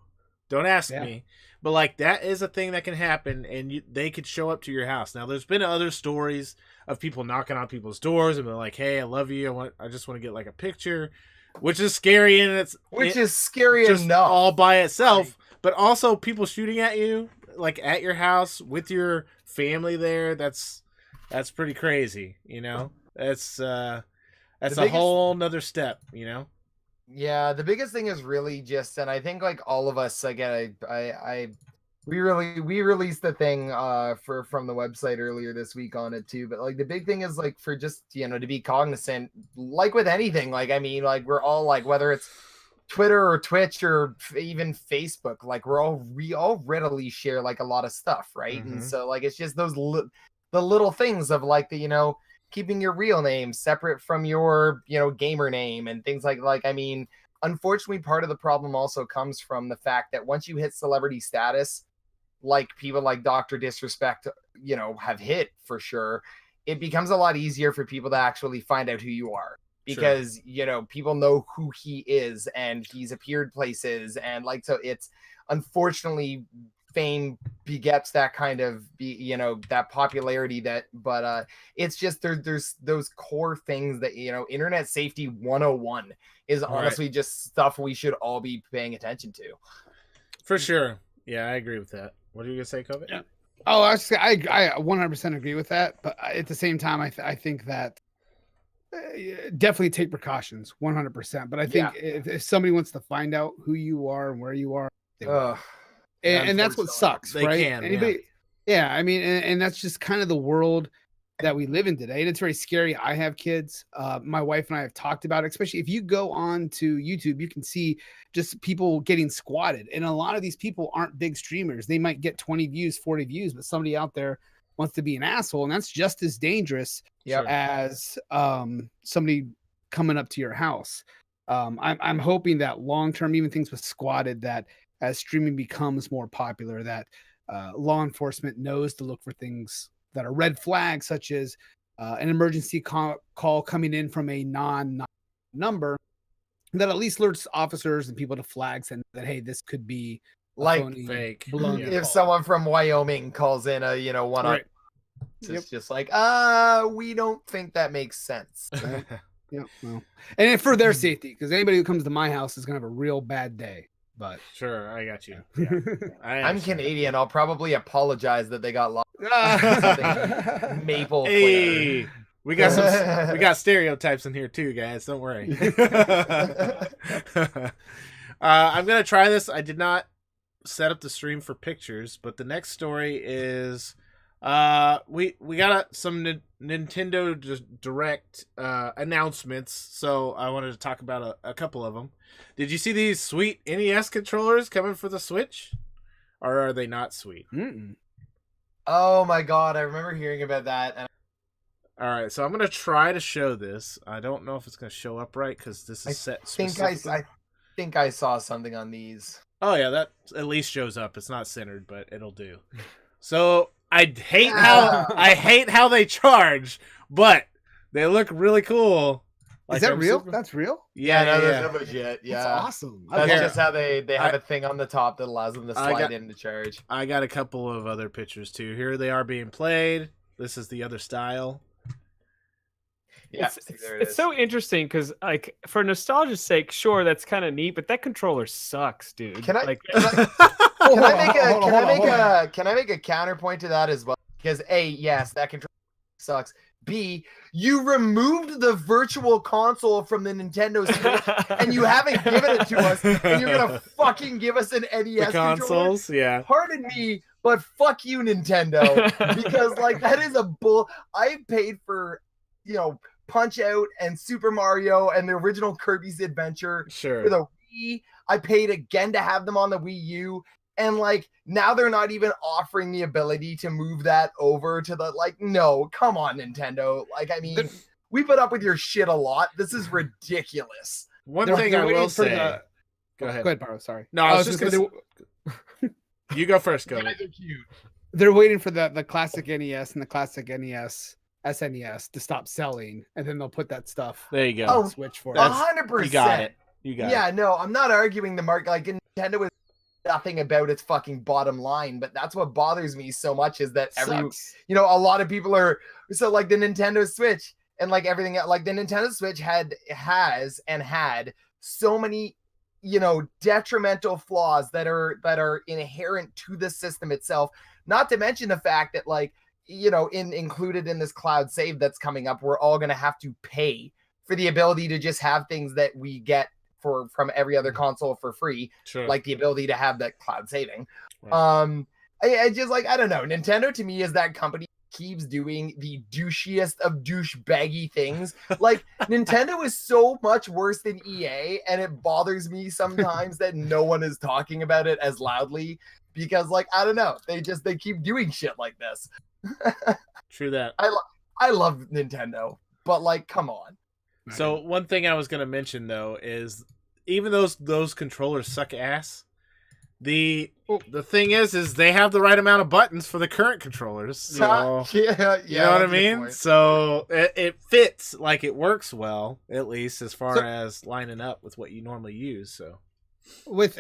Don't ask me. But like, that is a thing that can happen, and they could show up to your house. Now, there's been other stories of people knocking on people's doors and being like, "Hey, I love you. I just want to get like a picture," which is scary, and is scary just enough all by itself. But also, people shooting at you, like at your house with your family there. That's pretty crazy. That's a whole nother step. Yeah, the biggest thing is really just, and I think like all of us, again, we released the thing from the website earlier this week on it too. But like the big thing is like for just to be cognizant, like with anything, like I mean, like we're all like, whether it's Twitter or Twitch or even Facebook, like we all readily share like a lot of stuff, right? And so like it's just those the little things of like the keeping your real name separate from your gamer name and things like I mean, unfortunately, part of the problem also comes from the fact that once you hit celebrity status, like people like Dr. Disrespect have hit for sure, it becomes a lot easier for people to actually find out who you are, because people know who he is and he's appeared places, and like, so it's unfortunately fame begets that kind of that popularity, but it's just there's those core things that internet safety 101 is honestly just stuff we should all be paying attention to. For sure. Yeah, I agree with that. What are you gonna say, Kovac? Yeah. Oh, I 100% agree with that, but at the same time, I think that definitely take precautions, 100%. But I think if somebody wants to find out who you are and where you are, they will. And that's what sucks, they right? Can, anybody, I mean, and that's just kind of the world that we live in today, and it's very scary. I have kids. My wife and I have talked about it, especially if you go on to YouTube, you can see just people getting squatted, and a lot of these people aren't big streamers. They might get 20 views, 40 views, but somebody out there wants to be an asshole, and that's just as dangerous as somebody coming up to your house. I'm hoping that long term, even things with squatted, that as streaming becomes more popular, that law enforcement knows to look for things that are red flags, such as an emergency call coming in from a non-number, that at least alerts officers and people to flags, and that, hey, this could be like fake. If someone from Wyoming calls in a one up, it's just like, we don't think that makes sense. Well, and for their safety, because anybody who comes to my house is gonna have a real bad day. But sure, I got you. I'm Canadian. I'll probably apologize that they got lost. Maple. Hey, we got stereotypes in here too, guys. Don't worry. I'm gonna try this. I did not set up the stream for pictures, but the next story is we got some Nintendo Direct announcements, so I wanted to talk about a couple of them. Did you see these sweet NES controllers coming for the Switch, or are they not sweet? Oh my god, I remember hearing about that. And All right, so I'm gonna try to show this. I don't know if it's gonna show up right because this is set specifically. I think I saw something on these. Oh yeah, that at least shows up. It's not centered, but it'll do. So I hate how they charge, but they look really cool. Is that real? That's real? Yeah, That's legit. Yeah, That's awesome. That's just how they have a thing on the top that allows them to slide in to charge. I got a couple of other pictures too. Here they are being played. This is the other style. Yeah, it's so interesting because, like, for nostalgia's sake, sure, that's kind of neat, but that controller sucks, dude. Can I make a counterpoint to that as well? Because A, yes, that controller sucks. B, you removed the virtual console from the Nintendo Switch and you haven't given it to us, and you're gonna fucking give us an NES the consoles, controller? yeah. Pardon me, but fuck you, Nintendo, because like that is a bull. I paid for, Punch Out and Super Mario and the original Kirby's Adventure for the Wii. I paid again to have them on the Wii U. And like now they're not even offering the ability to move that over to the no, come on, Nintendo. Like, I mean, we put up with your shit a lot. This is ridiculous. One thing I will say. Go ahead, Pyro. Sorry. No, I was just gonna You go first, go. They're waiting for the classic NES and the classic NES. SNES to stop selling, and then they'll put that stuff. There you go. Oh, Switch for 100%. You got it. Yeah, no, I'm not arguing the market. Like, Nintendo is nothing about its fucking bottom line, but that's what bothers me so much is that a lot of people are so like the Nintendo Switch and like everything, like the Nintendo Switch had so many detrimental flaws that are inherent to the system itself, not to mention the fact that like included in this cloud save that's coming up, we're all going to have to pay for the ability to just have things that we get from every other console for free, like the ability to have that cloud saving. Right. I just I don't know. Nintendo to me is that company keeps doing the douchiest of douchebaggy things. Like Nintendo is so much worse than EA, and it bothers me sometimes that no one is talking about it as loudly because I don't know, they keep doing shit like this. True that. I love Nintendo, but come on. So one thing I was going to mention though is even those controllers suck ass. The thing is they have the right amount of buttons for the current controllers. So you know what I mean? So it fits, like it works well, at least as far as lining up with what you normally use. So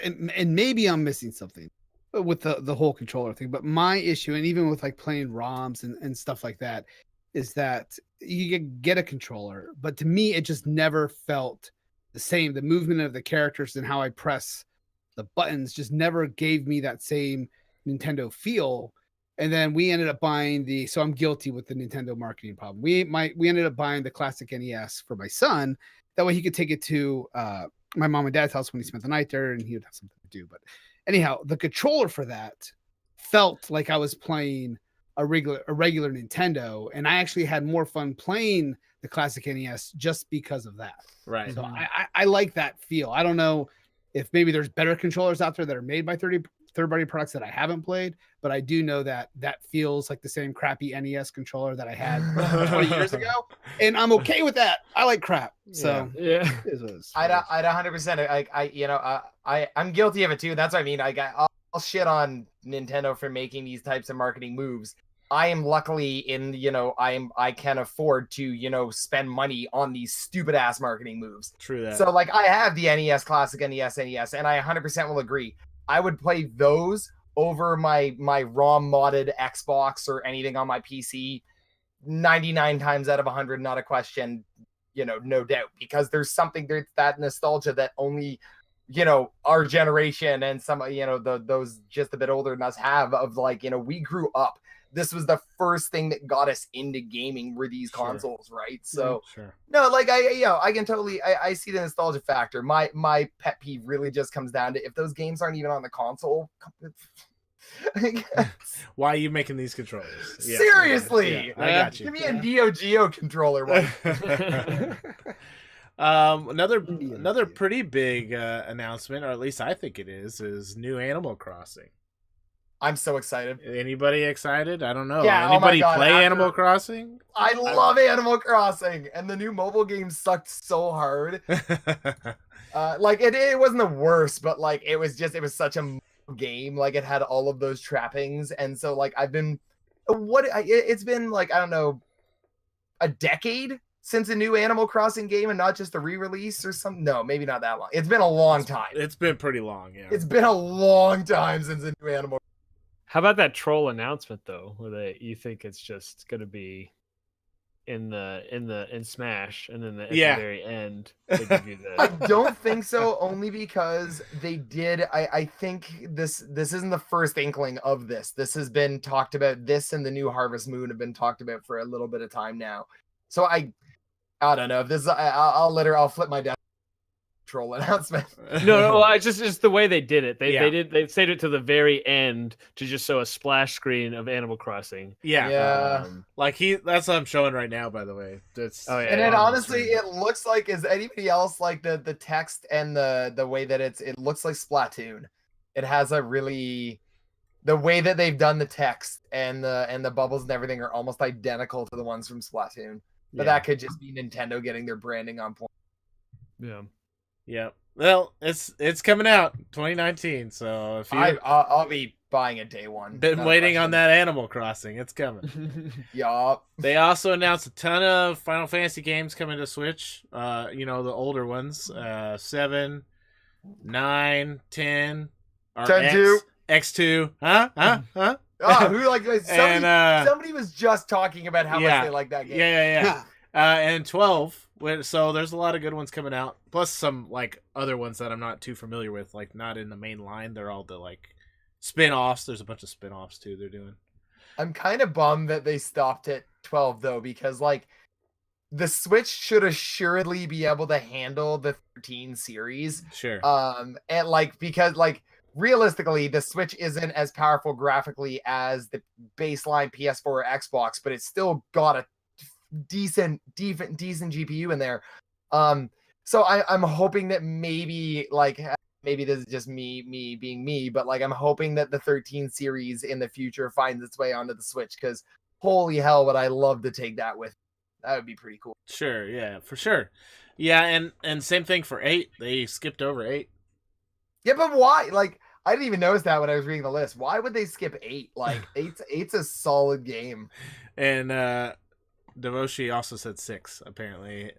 and maybe I'm missing something with the whole controller thing, but my issue, and even with playing ROMs and stuff like that, is that you get a controller, but to me it just never felt the same. The movement of the characters and how I press the buttons just never gave me that same Nintendo feel. And then we ended up buying so I'm guilty with the Nintendo marketing problem. We ended up buying the classic NES for my son. That way he could take it to my mom and dad's house when he spent the night there and he would have something to do. But anyhow, the controller for that felt like I was playing a regular Nintendo, and I actually had more fun playing the classic NES just because of that. Right. So I like that feel. I don't know if maybe there's better controllers out there that are made by third-party products that I haven't played, but I do know that feels like the same crappy NES controller that I had 20 years ago, and I'm okay with that. I like crap. So yeah. I'd 100%. I'm guilty of it too. That's what I mean. I'll shit on Nintendo for making these types of marketing moves. I am luckily I can afford to, spend money on these stupid ass marketing moves. True that. So I have the NES Classic, NES, and I 100% will agree. I would play those over my ROM modded Xbox or anything on my PC 99 times out of 100, not a question, no doubt, because there's that nostalgia that only, our generation and some, those just a bit older than us have of we grew up. This was the first thing that got us into gaming were these consoles, right? So no, I can totally, I see the nostalgia factor. My pet peeve really just comes down to if those games aren't even on the console. Why are you making these controllers? Yeah. Seriously, I got you. Give me a Neo Geo controller. Another pretty big announcement, or at least I think it is new Animal Crossing. I'm so excited. Anybody excited? I don't know. Yeah, oh my Anybody God, play after- Animal Crossing? I love Animal Crossing, and the new mobile game sucked so hard. Like it wasn't the worst, but like it was such a game. Like it had all of those trappings, and so like it's been like, I don't know, a decade since a new Animal Crossing game, and not just a re-release or something. No, maybe not that long. It's been a long time. It's been pretty long, yeah. It's been a long time since a new Animal. How about that troll announcement though, where you think it's just gonna be in Smash, and then at the very end they give you the... I don't think so, only because they did. I think this isn't the first inkling of this. This has been talked about. This and the new Harvest Moon have been talked about for a little bit of time now. So I don't know if this. I'll flip my desk. Troll announcement. No, it's just the way they did it. They saved it to the very end to just show a splash screen of Animal Crossing. Yeah. Like that's what I'm showing right now, by the way. And then honestly, it looks like, is anybody else like the text and the way that it looks like Splatoon. It has a really, the way that they've done the text and the bubbles and everything are almost identical to the ones from Splatoon. But that could just be Nintendo getting their branding on point. Yeah. Yeah. Well, it's coming out 2019, so if I'll be buying it day one. Been waiting on that Animal Crossing, it's coming. Yup. They also announced a ton of Final Fantasy games coming to Switch. The older ones, 7, 9, 10, or 10-2. X2. Huh? Oh, who like somebody was just talking about how much they like that game. Yeah. And 12. So there's a lot of good ones coming out. Plus some like other ones that I'm not too familiar with, like not in the main line. They're all the like spin-offs. There's a bunch of spin-offs too they're doing. I'm kind of bummed that they stopped at 12 though, because like the Switch should assuredly be able to handle the 13 series. Sure. And like, because like realistically, the Switch isn't as powerful graphically as the baseline PS4 or Xbox, but it's still got a decent GPU in there. So I'm hoping that maybe this is just me being me, but like I'm hoping that the 13 series in the future finds its way onto the Switch, because holy hell would I love to take that with. That would be pretty cool. Sure, yeah, for sure. Yeah, and same thing for 8. They skipped over 8. Yeah, but why? Like, I didn't even notice that when I was reading the list. Why would they skip 8? Like, 8's a solid game. And Devoshi also said 6, apparently.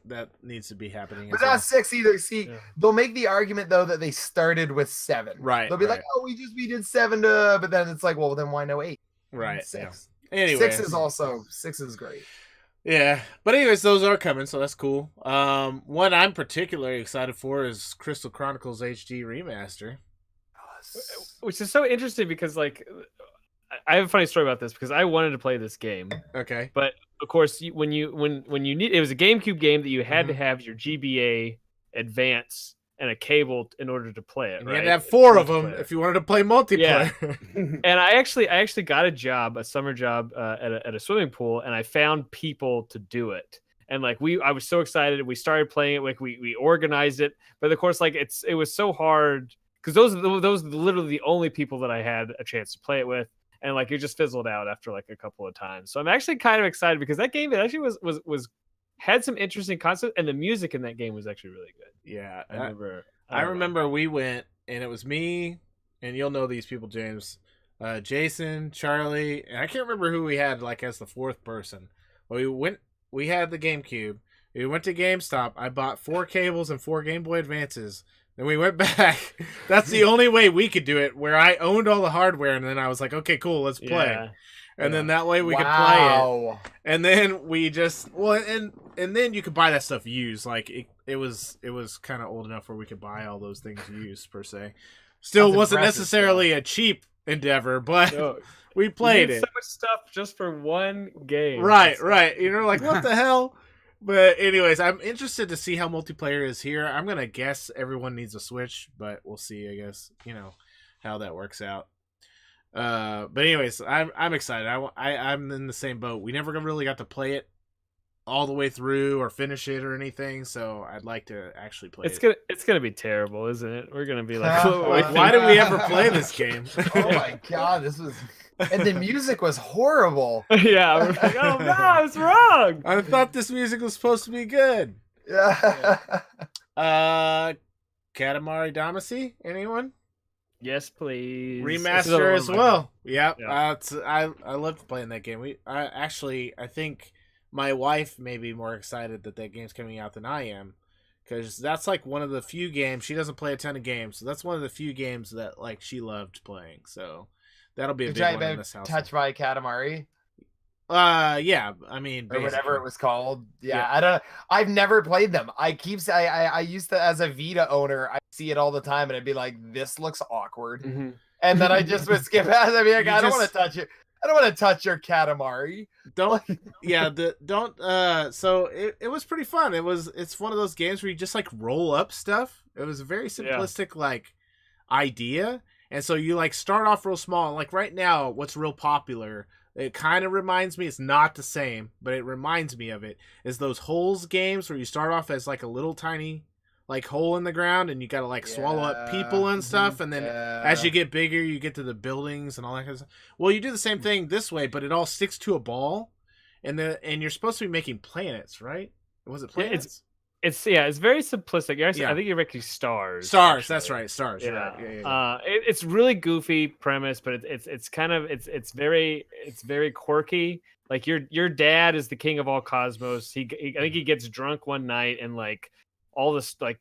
That needs to be happening. But not 6 either. See, they'll make the argument, though, that they started with 7. Right. They'll be like, oh, we did 7, but then it's like, well, then why no 8? Right. 6. Yeah. Anyway. 6 is great. Yeah. But anyways, those are coming, so that's cool. One I'm particularly excited for is Crystal Chronicles HD Remaster. Which is so interesting because, like, I have a funny story about this because I wanted to play this game. Okay. But of course, when you need, it was a GameCube game that you had to have your GBA Advance and a cable in order to play it. And right? you had to have 4 of them if you wanted to play multiplayer. Yeah. And I actually got a summer job at a swimming pool, and I found people to do it. And like I was so excited. We started playing it. Like we organized it, but of course, like it was so hard because those are literally the only people that I had a chance to play it with. And like it just fizzled out after like a couple of times. So I'm actually kind of excited because that game actually was had some interesting concepts, and the music in that game was actually really good. Yeah, I remember we went, and it was me, and you'll know these people, James, Jason, Charlie, and I can't remember who we had like as the 4th person. We had the GameCube. We went to GameStop. I bought 4 cables and 4 Game Boy Advances. Then we went back. That's the only way we could do it, where I owned all the hardware, and then I was like, okay, cool, let's play. Yeah. And then that way we could play it. And then we just and then you could buy that stuff used. Like it was kind of old enough where we could buy all those things used per se. Still That's wasn't impressive, necessarily a cheap endeavor, but we played it. So much stuff just for one game. Right. Like what the hell? But anyways, I'm interested to see how multiplayer is here. I'm gonna guess everyone needs a Switch, but we'll see. I guess how that works out. But anyways, I'm excited. I'm in the same boat. We never really got to play it all the way through or finish it or anything. So I'd like to actually play it. It's gonna be terrible, isn't it? We're gonna be like, Why did we ever play this game? Oh my god, this was, and the music was horrible. Yeah, we're like, oh no, it's wrong. I thought this music was supposed to be good. Yeah. Katamari Damacy, anyone? Yes, please. Remaster as well. Yep. Yeah. I loved playing that game. I think my wife may be more excited that game's coming out than I am, because that's like one of the few games she doesn't play a ton of games. So that's one of the few games that like she loved playing. So that'll be a big one in this house. Touch by Katamari. Yeah. I mean, or whatever it was called. Yeah, Yeah. I don't. I've never played them. I used to, as a Vita owner, I see it all the time, and I'd be like, "This looks awkward," and then I just would skip past. I'd be like, "I don't want to touch it. I don't want to touch your Katamari." Don't. Yeah. Don't. So it was pretty fun. It's one of those games where you just like roll up stuff. It was a very simplistic like idea, and so you like start off real small. And like right now, what's real popular. It kind of reminds me, it's not the same, but it reminds me of it, is those holes games where you start off as like a little tiny like hole in the ground and you gotta like swallow up people and stuff, and then as you get bigger you get to the buildings and all that kind of stuff. Well, you do the same thing this way, but it all sticks to a ball, and you're supposed to be making planets, right? Was it planets? It's very simplistic. Yeah. I think you're making stars. Stars, actually. that's right, stars. Yeah. Yeah. It's really goofy premise, but it's kind of it's very quirky. Like your dad is the king of all cosmos. I think he gets drunk one night and like all this like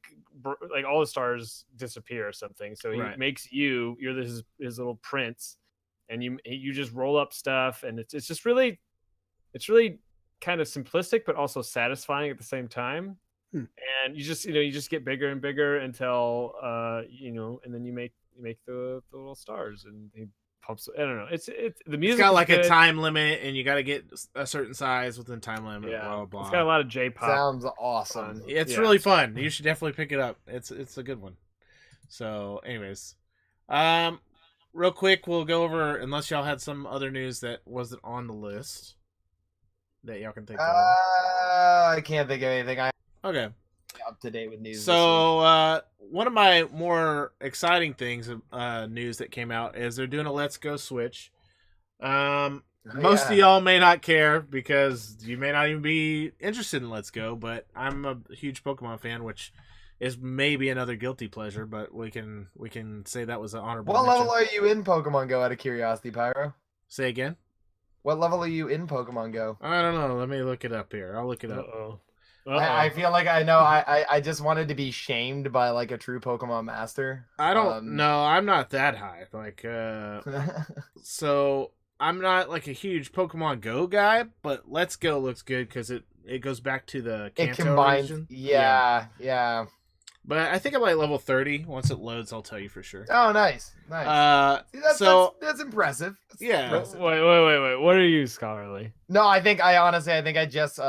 all the stars disappear or something. So he makes you're his little prince, and you just roll up stuff, and it's just really kind of simplistic but also satisfying at the same time. And you just get bigger and bigger until and then you make the little stars, and he pumps. I don't know. It's the music. It's got like good. a time limit, and you got to get a certain size within time limit. Yeah, blah, blah, blah. It's got a lot of J-pop. Sounds awesome. It's really fun. You should definitely pick it up. It's a good one. So, anyways, real quick, we'll go over, unless y'all had some other news that wasn't on the list that y'all can think of. I can't think of anything. Okay. Up to date with news. So one of my more exciting things, news that came out is they're doing a Let's Go Switch. Most of y'all may not care because you may not even be interested in Let's Go, but I'm a huge Pokemon fan, which is maybe another guilty pleasure, but we can say that was an honorable What mention. level are you in Pokemon Go, out of curiosity, Pyro? Say again? What level are you in Pokemon Go? I don't know. Let me look it up here. I'll look it up. I feel like I know. I just wanted to be shamed by like a true Pokemon master. I don't know. I'm not that high. Like, so I'm not like a huge Pokemon Go guy, but Let's Go looks good because it goes back to the Kanto it combines. region. Yeah. But I think I'm like level 30. Once it loads, I'll tell you for sure. Oh, nice. See, that's impressive. That's impressive. Wait. What are you, Scholarly? No, I honestly I just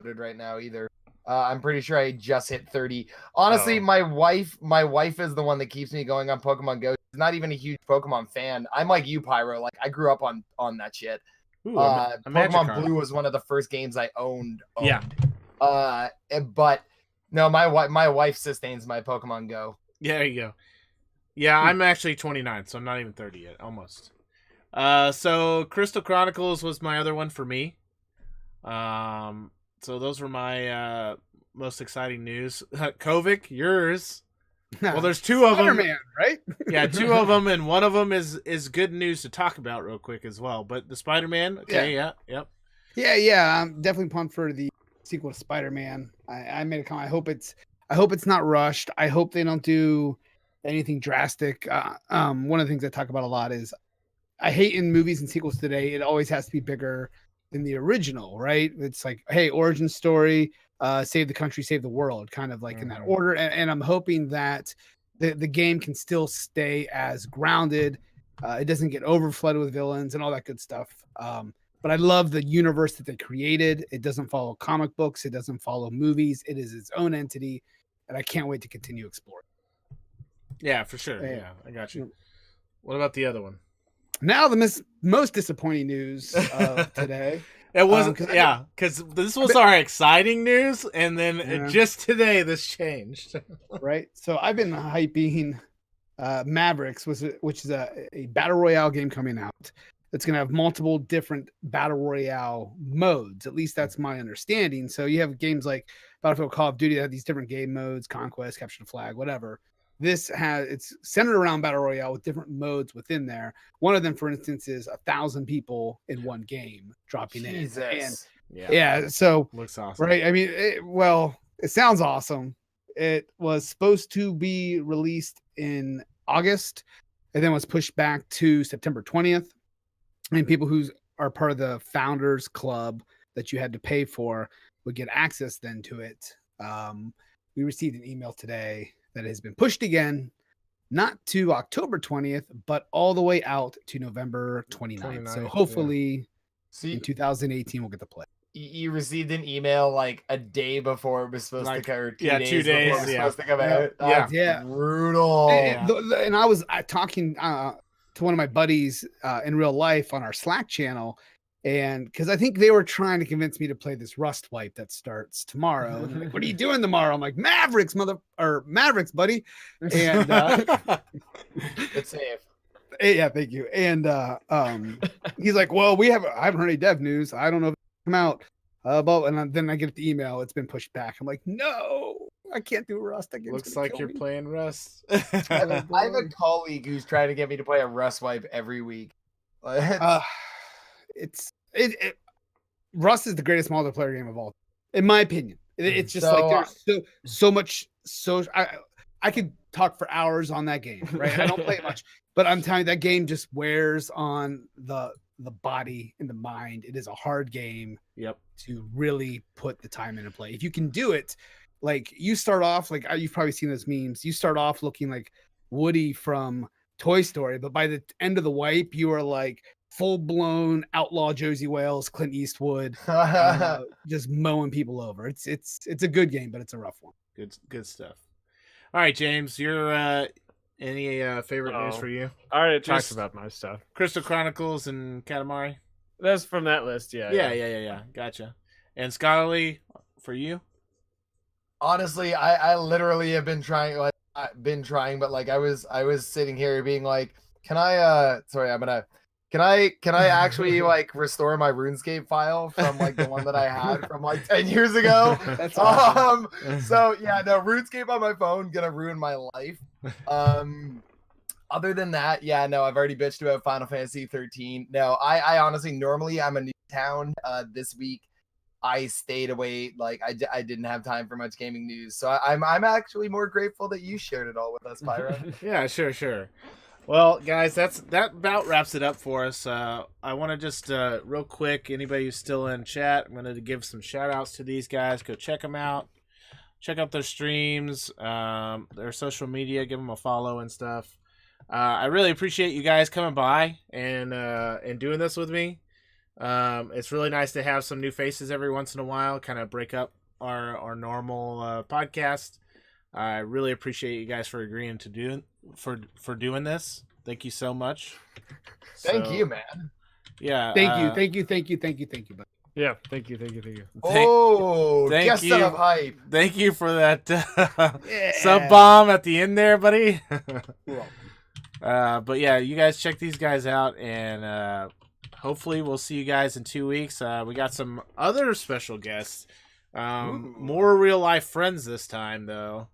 right now either. I'm pretty sure I just hit 30. Honestly, my wife is the one that keeps me going on Pokemon Go. She's not even a huge Pokemon fan. I'm like you, Pyro. Like I grew up on that shit. Ooh, Pokemon Blue was one of the first games I owned. Yeah. But no, my wife sustains my Pokemon Go. Yeah, there you go. Yeah, I'm actually 29, so I'm not even 30 yet. Almost. So Crystal Chronicles was my other one for me. So those were my most exciting news. Kovac, yours. Well, there's two of them. SpiderMan, right? Yeah, two of them, and one of them is good news to talk about real quick as well. But the SpiderMan, okay, yep. Yeah. I'm definitely pumped for the sequel to SpiderMan. I made a comment. I hope it's not rushed. I hope they don't do anything drastic. One of the things I talk about a lot is I hate in movies and sequels today. It always has to be bigger than the original, right? It's like, hey, origin story, save the country, save the world, kind of like in that order. And I'm hoping that the game can still stay as grounded. It doesn't get overflooded with villains and all that good stuff. But I love the universe that they created. It doesn't follow comic books. It doesn't follow movies. It is its own entity, and I can't wait to continue exploring. Yeah, for sure. Yeah, I got you. What about the other one? Now the most disappointing news of today. It wasn't, 'cause because this was our exciting news, and then Yeah. just today this changed. right? So I've been hyping Mavericks, which is a battle royale game coming out. That's going to have multiple different battle royale modes. At least that's my understanding. So you have games like Battlefield, Call of Duty that have these different game modes, Conquest, Capture the Flag, whatever. It's centered around battle royale with different modes within there. One of them, for instance, is 1,000 people in one game dropping in. And yeah, so Looks awesome. right. I mean, it sounds awesome. It was supposed to be released in August and then was pushed back to September 20th. And people who are part of the Founders Club that you had to pay for would get access then to it. We received an email today that has been pushed again, not to October 20th, but all the way out to November 29th. So hopefully in 2018, we'll get to play. You received an email like a day before it was supposed to come, or 2 days 2 days before it was supposed to come out. Yeah. Brutal. And I was talking to one of my buddies in real life on our Slack channel, and because I think they were trying to convince me to play this Rust wipe that starts tomorrow. And they're like, what are you doing tomorrow? I'm like, Mavericks, Mavericks, buddy. And It's safe. yeah, thank you. And he's like, well, I haven't heard any dev news. I don't know if it's come out. And then I get the email. It's been pushed back. I'm like, no, I can't do Rust. Looks like you're playing Rust. I have a colleague who's trying to get me to play a Rust wipe every week. Rust is the greatest multiplayer game of all, in my opinion. It's just So, like there's so much. I could talk for hours on that game, right? I don't play it much, but I'm telling you, that game just wears on the body and the mind. It is a hard game. Yep. To really put the time in and play. If you can do it, like you start off, like you've probably seen those memes. You start off looking like Woody from Toy Story, but by the end of the wipe, you are like full-blown outlaw Josie Wales, Clint Eastwood, just mowing people over. It's a good game, but it's a rough one. Good stuff. All right, James, your any favorite news for you? I already talked about my stuff. Crystal Chronicles and Katamari. That's from that list, yeah. Yeah. Gotcha. And Scholarly for you? Honestly, I literally have been trying. Like, I've been trying, but like I was sitting here being like, can I actually like restore my RuneScape file from like the one that I had from like 10 years ago? That's awesome. So yeah, no, RuneScape on my phone gonna ruin my life. Other than that, yeah, no, I've already bitched about Final Fantasy 13. No, I honestly, normally I'm a Newtown. This week I stayed away. Like I didn't have time for much gaming news. So I'm actually more grateful that you shared it all with us, Pyro. Yeah, sure. Well, guys, that about wraps it up for us. I want to just real quick, anybody who's still in chat, I'm going to give some shout outs to these guys. Go check them out. Check out their streams, their social media, give them a follow and stuff. I really appreciate you guys coming by and doing this with me. It's really nice to have some new faces every once in a while, kind of break up our normal podcast. I really appreciate you guys for agreeing to doing this. Thank you so much. Thank you, man. Yeah. Thank you, buddy. Yeah, thank you. Guest set up hype. Thank you for that sub bomb at the end there, buddy. But yeah, you guys check these guys out, and hopefully we'll see you guys in 2 weeks. We got some other special guests, more real life friends this time though.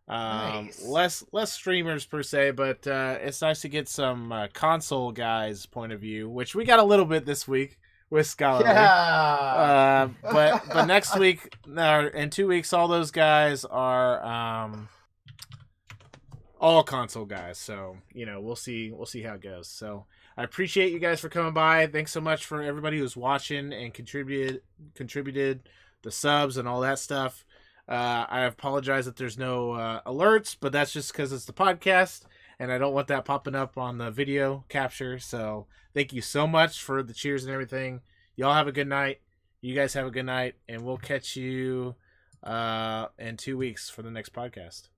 Nice. Less streamers per se, but it's nice to get some console guys' point of view, which we got a little bit this week with Scholarly. Yeah. But next week, in 2 weeks, all those guys are all console guys. So we'll see how it goes. So I appreciate you guys for coming by. Thanks so much for everybody who's watching and contributed the subs and all that stuff. I apologize that there's no alerts, but that's just because it's the podcast, and I don't want that popping up on the video capture. So thank you so much for the cheers and everything. Y'all have a good night. You guys have a good night, and we'll catch you in 2 weeks for the next podcast.